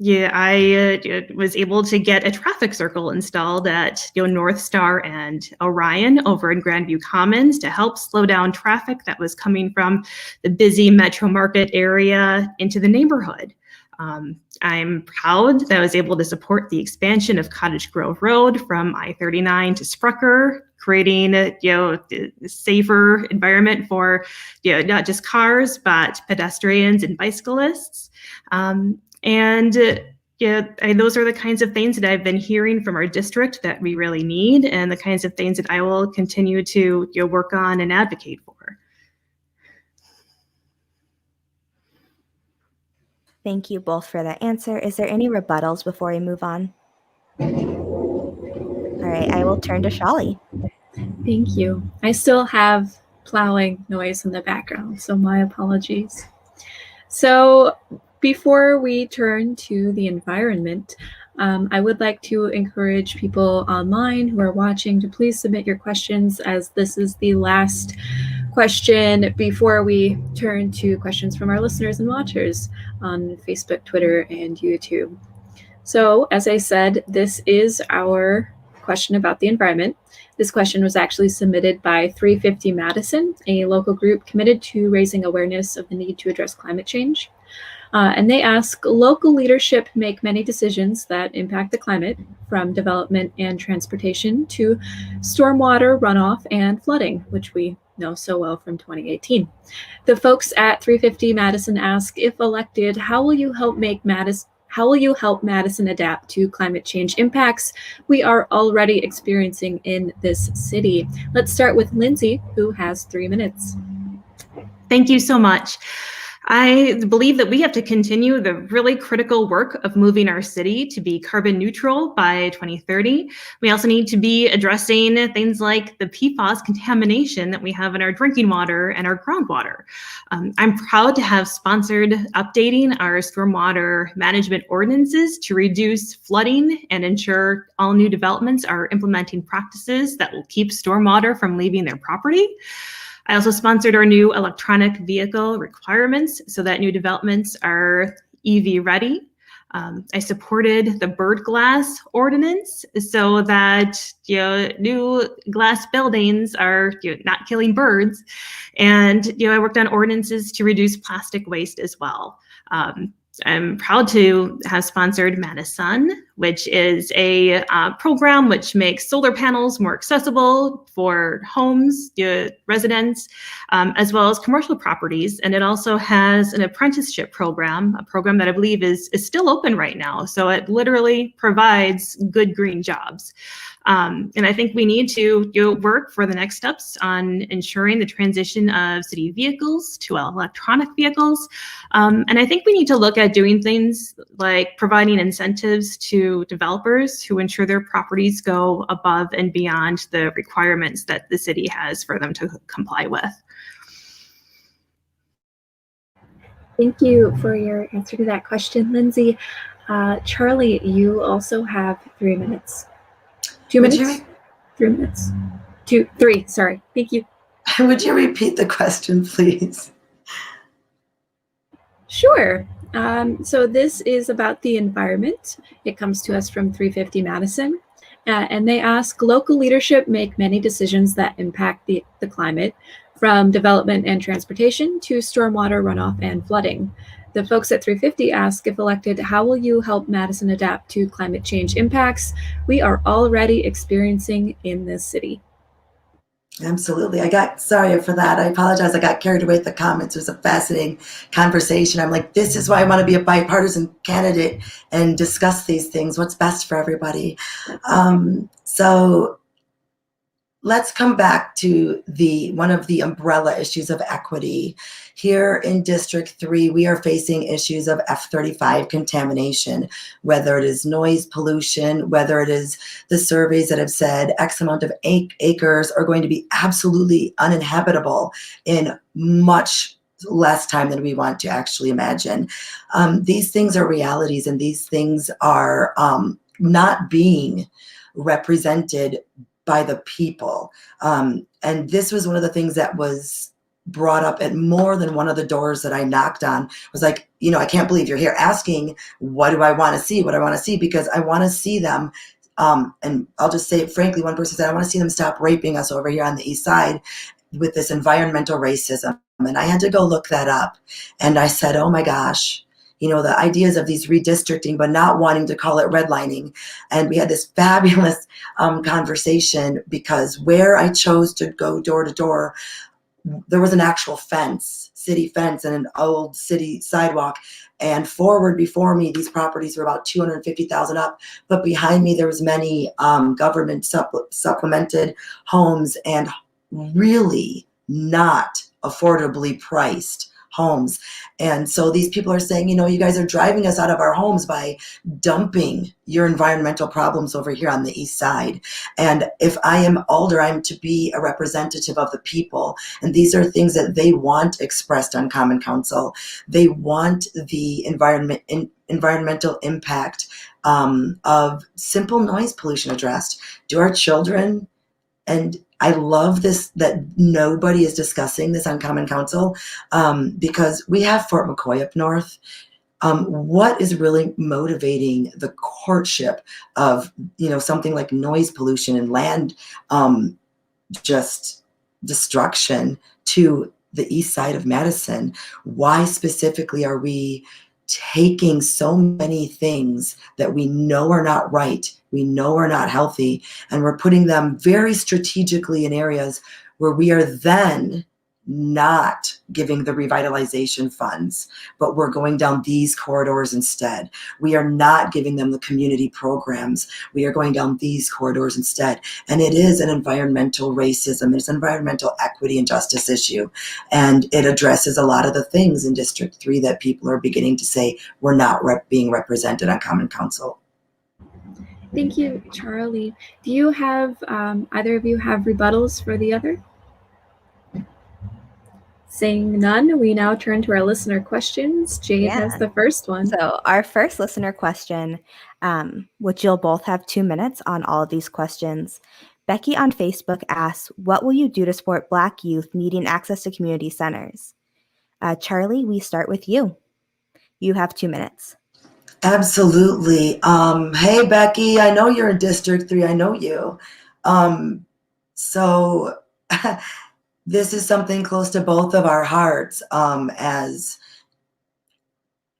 I was able to get a traffic circle installed at North Star and Orion over in Grandview Commons to help slow down traffic that was coming from the busy Metro Market area into the neighborhood. I'm proud that I was able to support the expansion of Cottage Grove Road from I-39 to Sprucker, creating a safer environment for not just cars, but pedestrians and bicyclists. And those are the kinds of things that I've been hearing from our district that we really need, and the kinds of things that I will continue to work on and advocate for. Thank you both for that answer. Is there any rebuttals before we move on? All right, I will turn to Charly. Thank you. I still have plowing noise in the background, so my apologies. So before we turn to the environment, I would like to encourage people online who are watching to please submit your questions, as this is the last question before we turn to questions from our listeners and watchers on Facebook, Twitter, and YouTube. So, as I said, this is our question about the environment. This question was actually submitted by 350 Madison, a local group committed to raising awareness of the need to address climate change. And they ask, local leadership make many decisions that impact the climate, from development and transportation to stormwater runoff and flooding, which we know so well from 2018. The folks at 350 Madison ask, if elected, how will you help Madison adapt to climate change impacts we are already experiencing in this city? Let's start with Lindsay, who has 3 minutes. Thank you so much. I believe that we have to continue the really critical work of moving our city to be carbon neutral by 2030. We also need to be addressing things like the PFAS contamination that we have in our drinking water and our groundwater. I'm proud to have sponsored updating our stormwater management ordinances to reduce flooding and ensure all new developments are implementing practices that will keep stormwater from leaving their property. I also sponsored our new electronic vehicle requirements so that new developments are EV ready. I supported the bird glass ordinance so that new glass buildings are not killing birds. And I worked on ordinances to reduce plastic waste as well. I'm proud to have sponsored Madison, which is a program which makes solar panels more accessible for homes, residents, as well as commercial properties. And it also has an apprenticeship program, a program that I believe is still open right now. So it literally provides good green jobs. And I think we need to work for the next steps on ensuring the transition of city vehicles to electronic vehicles. And I think we need to look at doing things like providing incentives to developers who ensure their properties go above and beyond the requirements that the city has for them to comply with. Thank you for your answer to that question, Lindsay. Charly, you also have 3 minutes. 2 minutes? 3 minutes. 3, sorry. Thank you. Would you repeat the question, please? Sure. So this is about the environment. It comes to us from 350 Madison. And they ask, local leadership make many decisions that impact the climate, from development and transportation to stormwater runoff and flooding. The folks at 350 ask, if elected, how will you help Madison adapt to climate change impacts we are already experiencing in this city? Absolutely. Sorry for that. I apologize. I got carried away with the comments. It was a fascinating conversation. I'm like, this is why I want to be a bipartisan candidate and discuss these things, what's best for everybody. So let's come back to one of the umbrella issues of equity. Here in District 3, we are facing issues of F-35 contamination, whether it is noise pollution, whether it is the surveys that have said X amount of acres are going to be absolutely uninhabitable in much less time than we want to actually imagine. These things are realities, and these things are not being represented by the people. And this was one of the things that was brought up at more than one of the doors that I knocked on. Was like, I can't believe you're here asking, what do I want to see? What I want to see, because I want to see them. And I'll just say it frankly, one person said, I want to see them stop raping us over here on the east side with this environmental racism. And I had to go look that up. And I said, oh my gosh, the ideas of these redistricting, but not wanting to call it redlining. And we had this fabulous conversation, because where I chose to go door to door, there was an actual fence, city fence, and an old city sidewalk. And forward before me, these properties were about 250,000 up. But behind me, there was many government supplemented homes, and really not affordably priced homes. And so these people are saying, you guys are driving us out of our homes by dumping your environmental problems over here on the east side. And if I am older, I'm to be a representative of the people. And these are things that they want expressed on Common Council. They want the environmental impact of simple noise pollution addressed. Do our children, and I love this, that nobody is discussing this on Common Council, because we have Fort McCoy up north. What is really motivating the courtship of, something like noise pollution and land just destruction to the east side of Madison? Why specifically are we taking so many things that we know are not right, we know are not healthy, and we're putting them very strategically in areas where we are then not giving the revitalization funds, but we're going down these corridors instead. We are not giving them the community programs. We are going down these corridors instead. And it is an environmental racism. It's an environmental equity and justice issue. And it addresses a lot of the things in District 3 that people are beginning to say we're not being represented on Common Council. Thank you, Charlie. Do you have, either of you have rebuttals for the other? Saying none, we now turn to our listener questions. Jade has the first one. So our first listener question, which you'll both have 2 minutes on all of these questions. Becky on Facebook asks, what will you do to support Black youth needing access to community centers? Charlie, we start with you. You have 2 minutes. Absolutely. Hey, Becky, I know you're in District 3. I know you. So this is something close to both of our hearts, as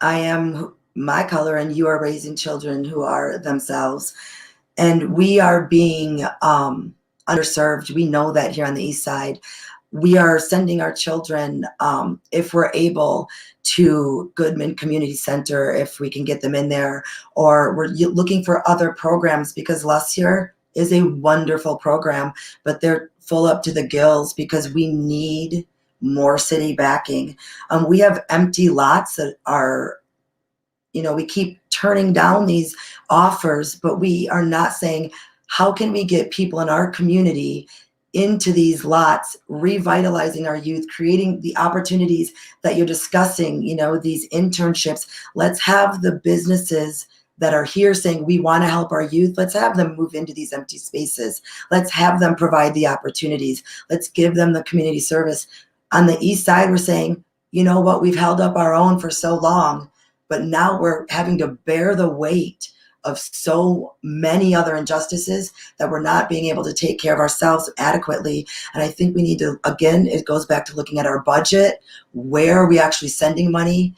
I am my color and you are raising children who are themselves. And we are being underserved. We know that here on the East Side. We are sending our children, if we're able, to Goodman Community Center, if we can get them in there, or we're looking for other programs, because Lussier is a wonderful program, but they're full up to the gills because we need more city backing. We have empty lots that are, we keep turning down these offers, but we are not saying, how can we get people in our community into these lots, revitalizing our youth, creating the opportunities that you're discussing, these internships. Let's have the businesses that are here saying, we want to help our youth. Let's have them move into these empty spaces. Let's have them provide the opportunities. Let's give them the community service. On the East Side, we're saying, you know what, we've held up our own for so long, but now we're having to bear the weight of so many other injustices that we're not being able to take care of ourselves adequately. And I think we need to, again, it goes back to looking at our budget. Where are we actually sending money?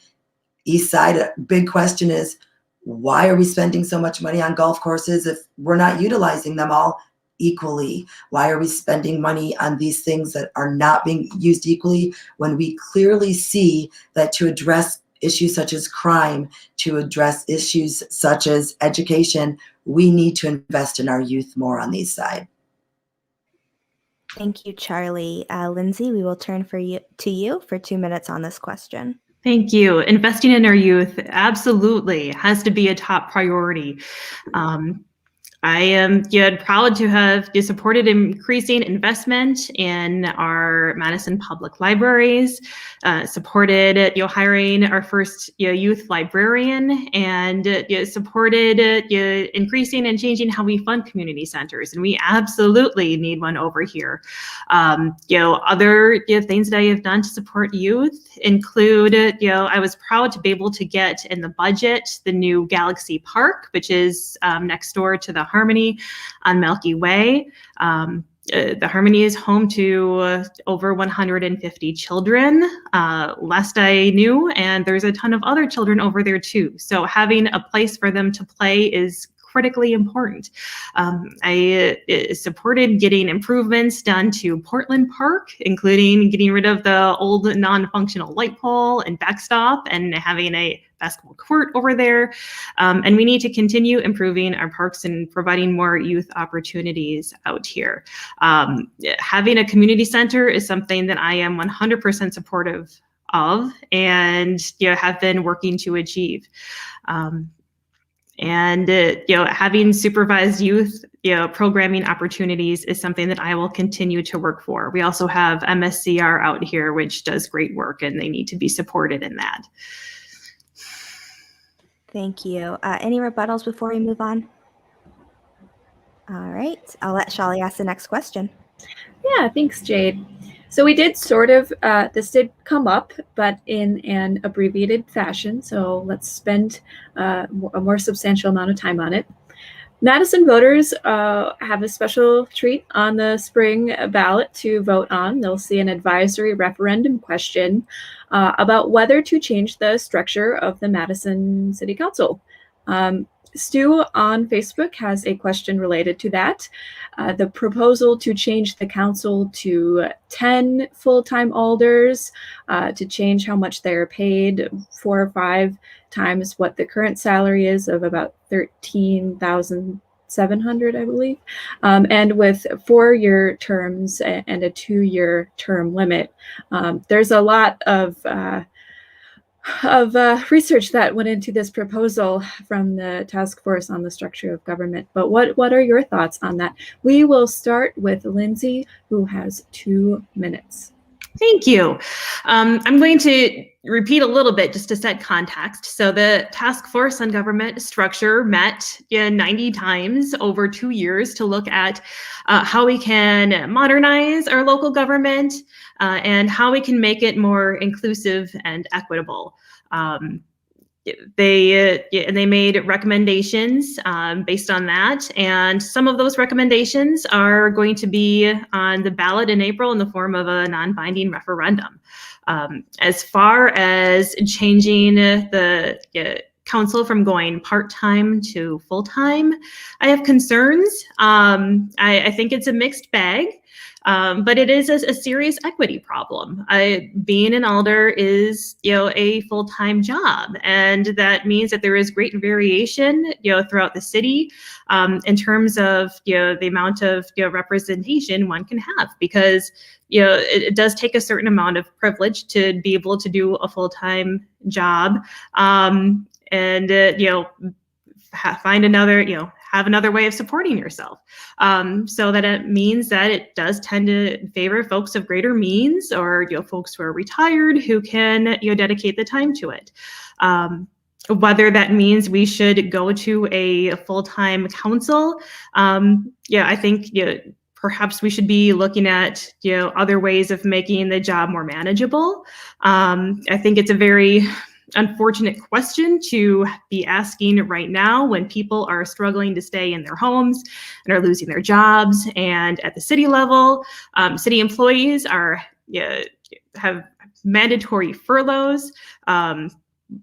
East Side, a big question is, why are we spending so much money on golf courses if we're not utilizing them all equally? Why are we spending money on these things that are not being used equally when we clearly see that to address issues such as crime, to address issues such as education, we need to invest in our youth more on the East Side? Thank you, Charlie. Lindsay, we will turn to you for 2 minutes on this question. Thank you. Investing in our youth absolutely has to be a top priority. I am proud to have supported increasing investment in our Madison public libraries, supported hiring our first youth librarian, and supported increasing and changing how we fund community centers. And we absolutely need one over here. Other things that I have done to support youth include, I was proud to be able to get in the budget the new Galaxy Park, which is next door to the Harmony on Milky Way. The Harmony is home to over 150 children, last I knew, and there's a ton of other children over there too. So having a place for them to play is critically important. I supported getting improvements done to Portland Park, including getting rid of the old non-functional light pole and backstop and having a basketball court over there. And we need to continue improving our parks and providing more youth opportunities out here. Having a community center is something that I am 100% supportive of and have been working to achieve. And having supervised youth programming opportunities is something that I will continue to work for. We also have MSCR out here, which does great work, and they need to be supported in that. Thank you. Any rebuttals before we move on? All right, I'll let Charly ask the next question. Yeah, thanks, Jade. So we did sort of, this did come up, but in an abbreviated fashion. So let's spend a more substantial amount of time on it. Madison voters have a special treat on the spring ballot to vote on. They'll see an advisory referendum question about whether to change the structure of the Madison City Council. Stu on Facebook has a question related to that. The proposal to change the council to 10 full-time alders, to change how much they're paid, 4 or 5 times what the current salary is of about $13,700, I believe, and with 4-year terms and a 2-year term limit. There's a lot of research that went into this proposal from the task force on the structure of government. But what are your thoughts on that? We will start with Lindsay, who has 2 minutes. Thank you. I'm going to repeat a little bit just to set context. So the task force on government structure met 90 times over 2 years to look at how we can modernize our local government and how we can make it more inclusive and equitable. They made recommendations based on that, and some of those recommendations are going to be on the ballot in April in the form of a non-binding referendum. As far as changing the council from going part-time to full-time, I have concerns. I think it's a mixed bag. But it is a serious equity problem. Being an alder is, a full-time job, and that means that there is great variation, throughout the city, in terms of, the amount of, representation one can have, because, it does take a certain amount of privilege to be able to do a full-time job, and find another, have another way of supporting yourself. So that it means that it does tend to favor folks of greater means, or folks who are retired who can dedicate the time to it. Whether that means we should go to a full-time council, I think perhaps we should be looking at other ways of making the job more manageable. I think it's a very unfortunate question to be asking right now when people are struggling to stay in their homes and are losing their jobs. And at the city level, city employees have mandatory furloughs.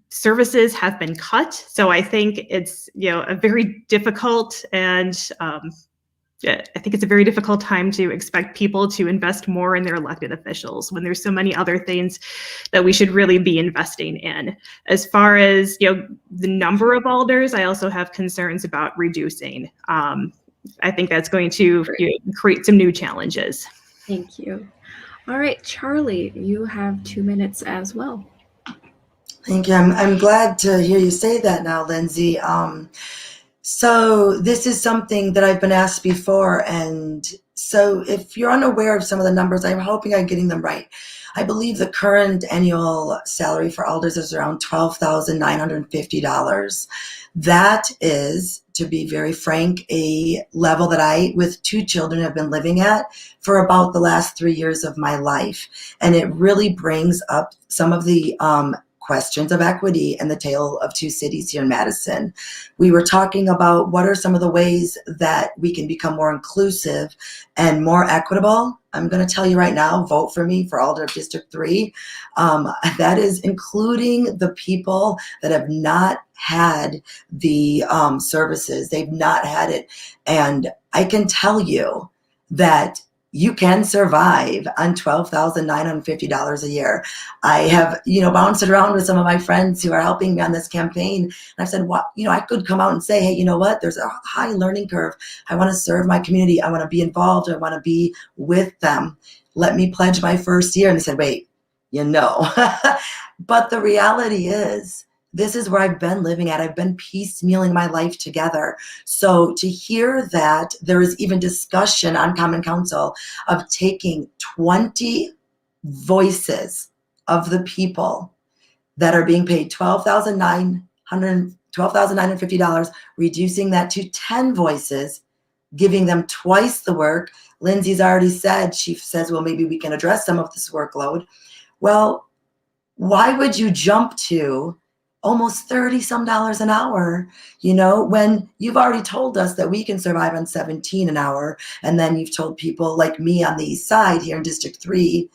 Services have been cut. So I think it's a very difficult and I think it's a very difficult time to expect people to invest more in their elected officials when there's so many other things that we should really be investing in. As far as the number of alders, I also have concerns about reducing. I think that's going to create some new challenges. Thank you. All right, Charly, you have 2 minutes as well. Thank you. I'm glad to hear you say that now, Lindsay. So this is something that I've been asked before, and so if you're unaware of some of the numbers, I'm hoping I'm getting them right. I believe the current annual salary for alders is around $12,950. That is, to be very frank, a level that I, with 2 children, have been living at for about the last 3 years of my life. And it really brings up some of the questions of equity and the tale of 2 cities here in Madison. We were talking about what are some of the ways that we can become more inclusive and more equitable. I'm going to tell you right now, vote for me for Alder of District 3. That is including the people that have not had the services. They've not had it. And I can tell you that you can survive on $12,950 a year. I have, bounced it around with some of my friends who are helping me on this campaign. And I've said, I could come out and say, hey, you know what? There's a high learning curve. I want to serve my community. I want to be involved. I want to be with them. Let me pledge my first year. And they said, wait, But the reality is, this is where I've been living at. I've been piecemealing my life together. So to hear that there is even discussion on Common Council of taking 20 voices of the people that are being paid $12,950, reducing that to 10 voices, giving them twice the work. Lindsay's already said, she says, well, maybe we can address some of this workload. Well, why would you jump to almost $30-some an hour, when you've already told us that we can survive on $17 an hour. And then you've told people like me on the east side here in District 3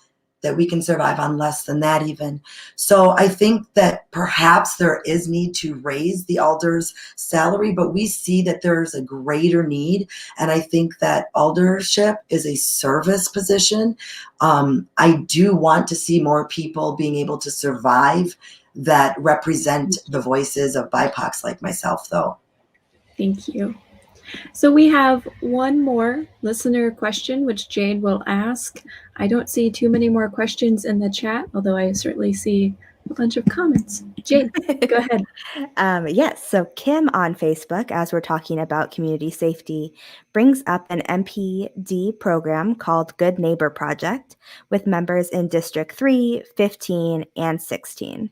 that we can survive on less than that even. So I think that perhaps there is need to raise the alder's salary, but we see that there's a greater need. And I think that aldership is a service position. I do want to see more people being able to survive that represent the voices of BIPOCs like myself, though. Thank you. So we have one more listener question, which Jade will ask. I don't see too many more questions in the chat, although I certainly see a bunch of comments. Jade, go ahead. Yes, so Kim on Facebook, as we're talking about community safety, brings up an MPD program called Good Neighbor Project with members in District 3, 15, and 16.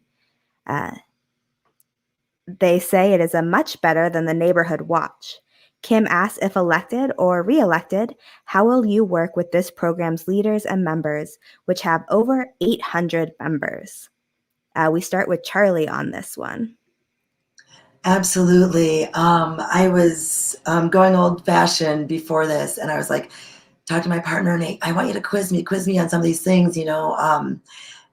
They say it is a much better than the Neighborhood Watch. Kim asks, if elected or re-elected, how will you work with this program's leaders and members, which have over 800 members? We start with Charly on this one. Absolutely. I was going old-fashioned before this, and I was like, talk to my partner, Nate, I want you to quiz me on some of these things, you know.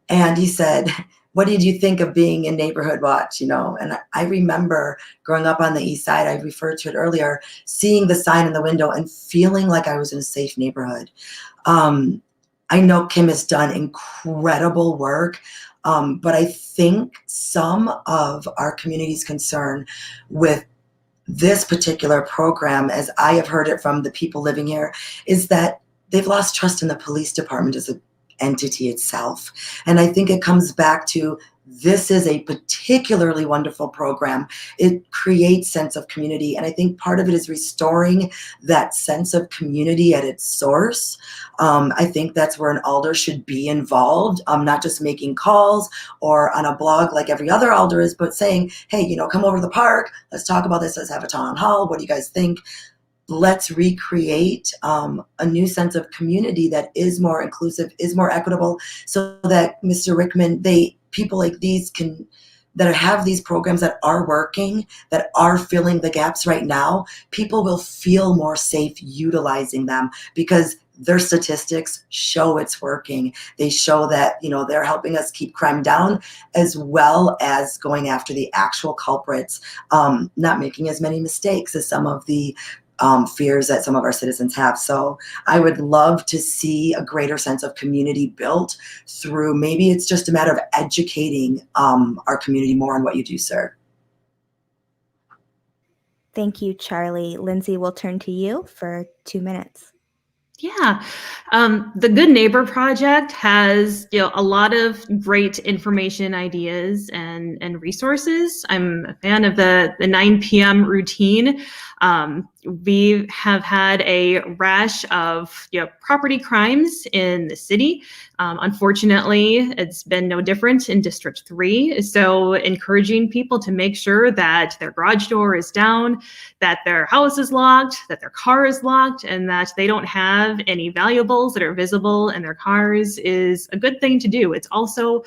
And he said, what did you think of being in Neighborhood Watch, you know? And I remember growing up on the East Side, I referred to it earlier, seeing the sign in the window and feeling like I was in a safe neighborhood. I know Kim has done incredible work, but I think some of our community's concern with this particular program, as I have heard it from the people living here, is that they've lost trust in the police department as an entity itself. And I think it comes back to, this is a particularly wonderful program. It creates sense of community. And I think part of it is restoring that sense of community at its source. I think that's where an alder should be involved, not just making calls or on a blog like every other alder is, but saying, hey, you know, come over to the park. Let's talk about this. Let's have a town hall. What do you guys think? Let's recreate a new sense of community that is more inclusive, is more equitable, so that Mr. Rickman, people like these that have these programs that are working, that are filling the gaps right now, people will feel more safe utilizing them because their statistics show it's working. They show that, you know, they're helping us keep crime down, as well as going after the actual culprits, not making as many mistakes as some of the fears that some of our citizens have. So I would love to see a greater sense of community built through, maybe it's just a matter of educating our community more on what you do, sir. Thank you, Charly. Lindsay, we'll turn to you for 2 minutes. Yeah, the Good Neighbor Project has, you know, a lot of great information, ideas, and resources. I'm a fan of the 9 p.m. routine. We have had a rash of, you know, property crimes in the city. Unfortunately, it's been no different in District 3. So encouraging people to make sure that their garage door is down, that their house is locked, that their car is locked, and that they don't have any valuables that are visible in their cars is a good thing to do. It's also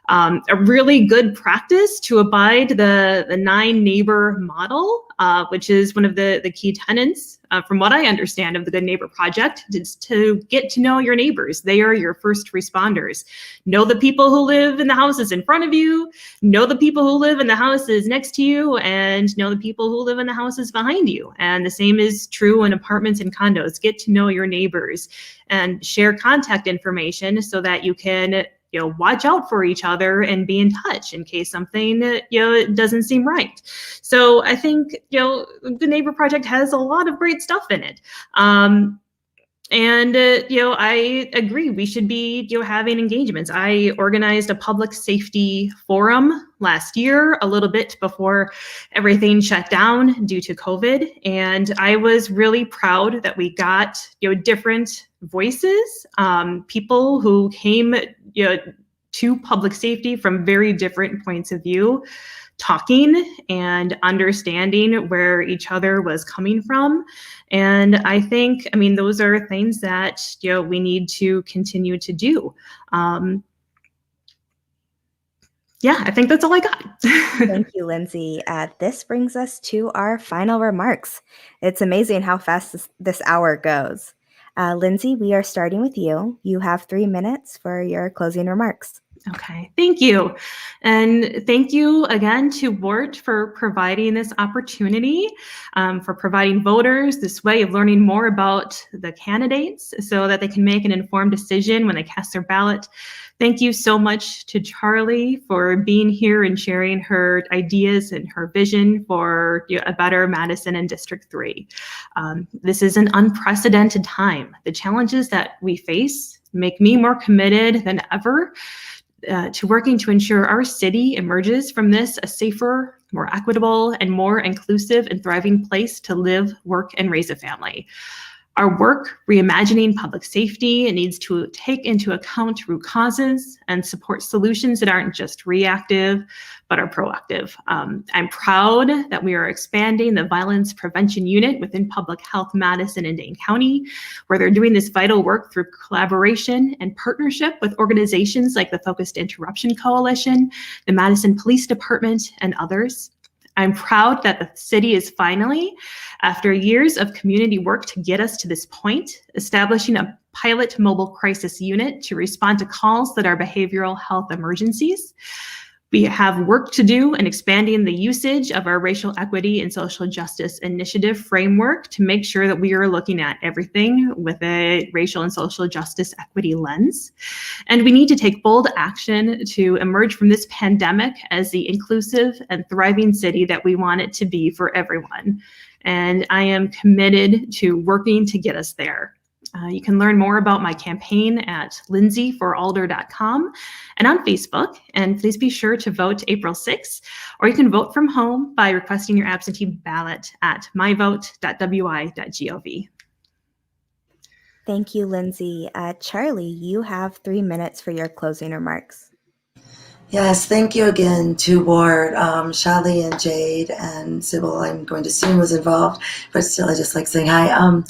a really good practice to abide the 9 neighbor model, which is one of the key tenets, from what I understand, of the Good Neighbor Project, is to get to know your neighbors. They are your first responders. Know the people who live in the houses in front of you, know the people who live in the houses next to you, and know the people who live in the houses behind you. And the same is true in apartments and condos. Get to know your neighbors and share contact information so that you can, you know, watch out for each other and be in touch in case something, you know, doesn't seem right. So I think, you know, the Neighbor Project has a lot of great stuff in it. You know, I agree, we should be, you know, having engagements. I organized a public safety forum last year, a little bit before everything shut down due to COVID. And I was really proud that we got, you know, different voices, people who came, you know, to public safety from very different points of view, talking and understanding where each other was coming from. And I think, I mean, those are things that, you know, we need to continue to do. Yeah, I think that's all I got. Thank you, Lindsay. This brings us to our final remarks. It's amazing how fast this hour goes. Lindsay, we are starting with you. You have 3 minutes for your closing remarks. Okay, thank you. And thank you again to Wart for providing this opportunity, for providing voters this way of learning more about the candidates so that they can make an informed decision when they cast their ballot. Thank you so much to Charly for being here and sharing her ideas and her vision for a better Madison and District 3. This is an unprecedented time. The challenges that we face make me more committed than ever to working to ensure our city emerges from this a safer, more equitable, and more inclusive and thriving place to live, work, and raise a family. Our work reimagining public safety needs to take into account root causes and support solutions that aren't just reactive, but are proactive. I'm proud that we are expanding the Violence Prevention Unit within Public Health Madison and Dane County, where they're doing this vital work through collaboration and partnership with organizations like the Focused Interruption Coalition, the Madison Police Department, and others. I'm proud that the city is finally, after years of community work to get us to this point, establishing a pilot mobile crisis unit to respond to calls that are behavioral health emergencies. We have work to do in expanding the usage of our racial equity and social justice initiative framework to make sure that we are looking at everything with a racial and social justice equity lens. And we need to take bold action to emerge from this pandemic as the inclusive and thriving city that we want it to be for everyone. And I am committed to working to get us there. You can learn more about my campaign at lindsayforalder.com and on Facebook. And please be sure to vote April 6th, or you can vote from home by requesting your absentee ballot at myvote.wi.gov. Thank you, Lindsay. Charly, you have 3 minutes for your closing remarks. Yes, thank you again to Ward, Charly and Jade and Sybil. I'm going to assume was involved, but still I just like saying hi.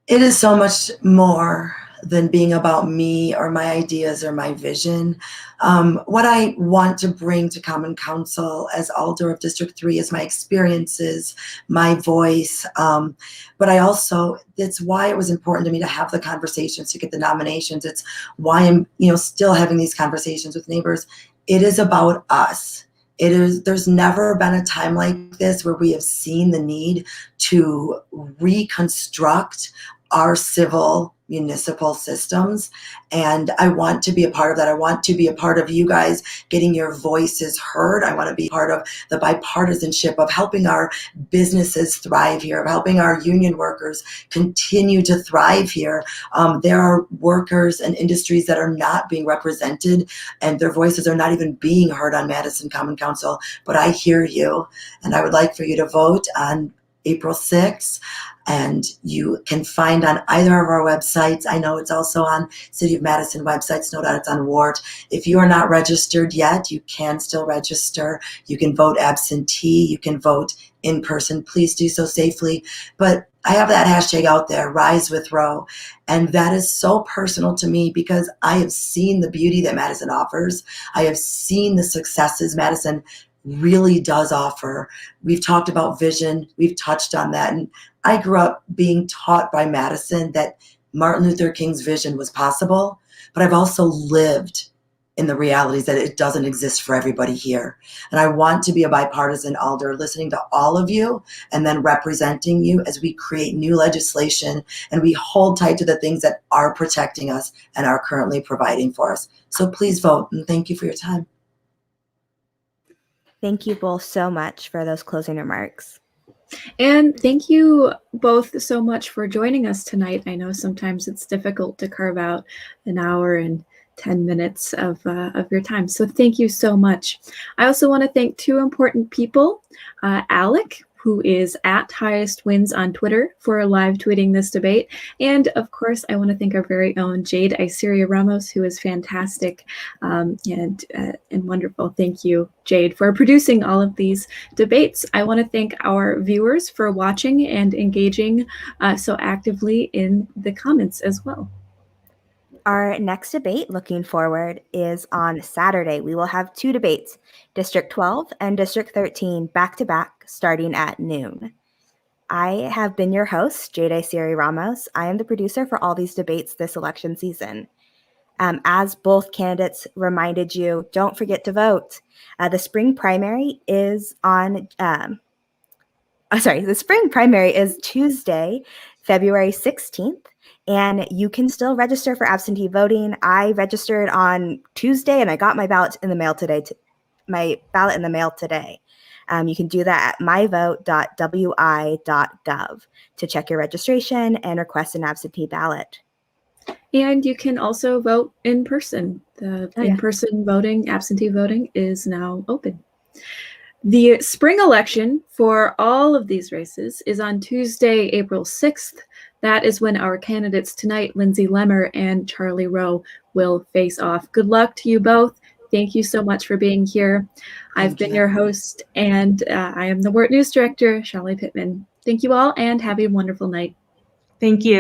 It is so much more than being about me or my ideas or my vision. What I want to bring to Common Council as Alder of District 3 is my experiences, my voice, but I also, it's why it was important to me to have the conversations, to get the nominations. It's why I'm, still having these conversations with neighbors. It is about us. There's never been a time like this where we have seen the need to reconstruct our civil municipal systems. And I want to be a part of that. I want to be a part of you guys getting your voices heard. I want to be part of the bipartisanship of helping our businesses thrive here, of helping our union workers continue to thrive here. There are workers and industries that are not being represented and their voices are not even being heard on Madison Common Council, but I hear you. And I would like for you to vote on April 6th. And you can find on either of our websites. I know it's also on City of Madison websites. No doubt it's on Wart. If you are not registered yet, you can still register. You can vote absentee. You can vote in person. Please do so safely. But I have that hashtag out there, Rise with Rowe. And that is so personal to me because I have seen the beauty that Madison offers. I have seen the successes Madison really does offer. We've talked about vision. We've touched on that. And I grew up being taught by Madison that Martin Luther King's vision was possible, but I've also lived in the realities that it doesn't exist for everybody here. And I want to be a bipartisan alder, listening to all of you and then representing you as we create new legislation and we hold tight to the things that are protecting us and are currently providing for us. So please vote, and thank you for your time. Thank you both so much for those closing remarks. And thank you both so much for joining us tonight. I know sometimes it's difficult to carve out an hour and 10 minutes of your time. So thank you so much. I also want to thank two important people, Alec, who is at Highest Wins on Twitter for live tweeting this debate. And of course, I want to thank our very own Jade Isiria Ramos, who is fantastic and wonderful. Thank you, Jade, for producing all of these debates. I want to thank our viewers for watching and engaging so actively in the comments as well. Our next debate, looking forward, is on Saturday. We will have two debates, District 12 and District 13, back-to-back, starting at noon. I have been your host, Jade Siri Ramos. I am the producer for all these debates this election season. As both candidates reminded you, don't forget to vote. The spring primary is the spring primary is Tuesday, February 16th, and you can still register for absentee voting. I registered on Tuesday, and I got my ballot in the mail today. You can do that at myvote.wi.gov to check your registration and request an absentee ballot. And you can also vote in person. The in-person voting, absentee voting, is now open. The spring election for all of these races is on Tuesday, April 6th. That is when our candidates tonight, Lindsay Lemmer and Charly Rowe, will face off. Good luck to you both. Thank you so much for being here. I've been your host, and I am the WORT News Director, Shelley Pittman. Thank you all, and have a wonderful night. Thank you.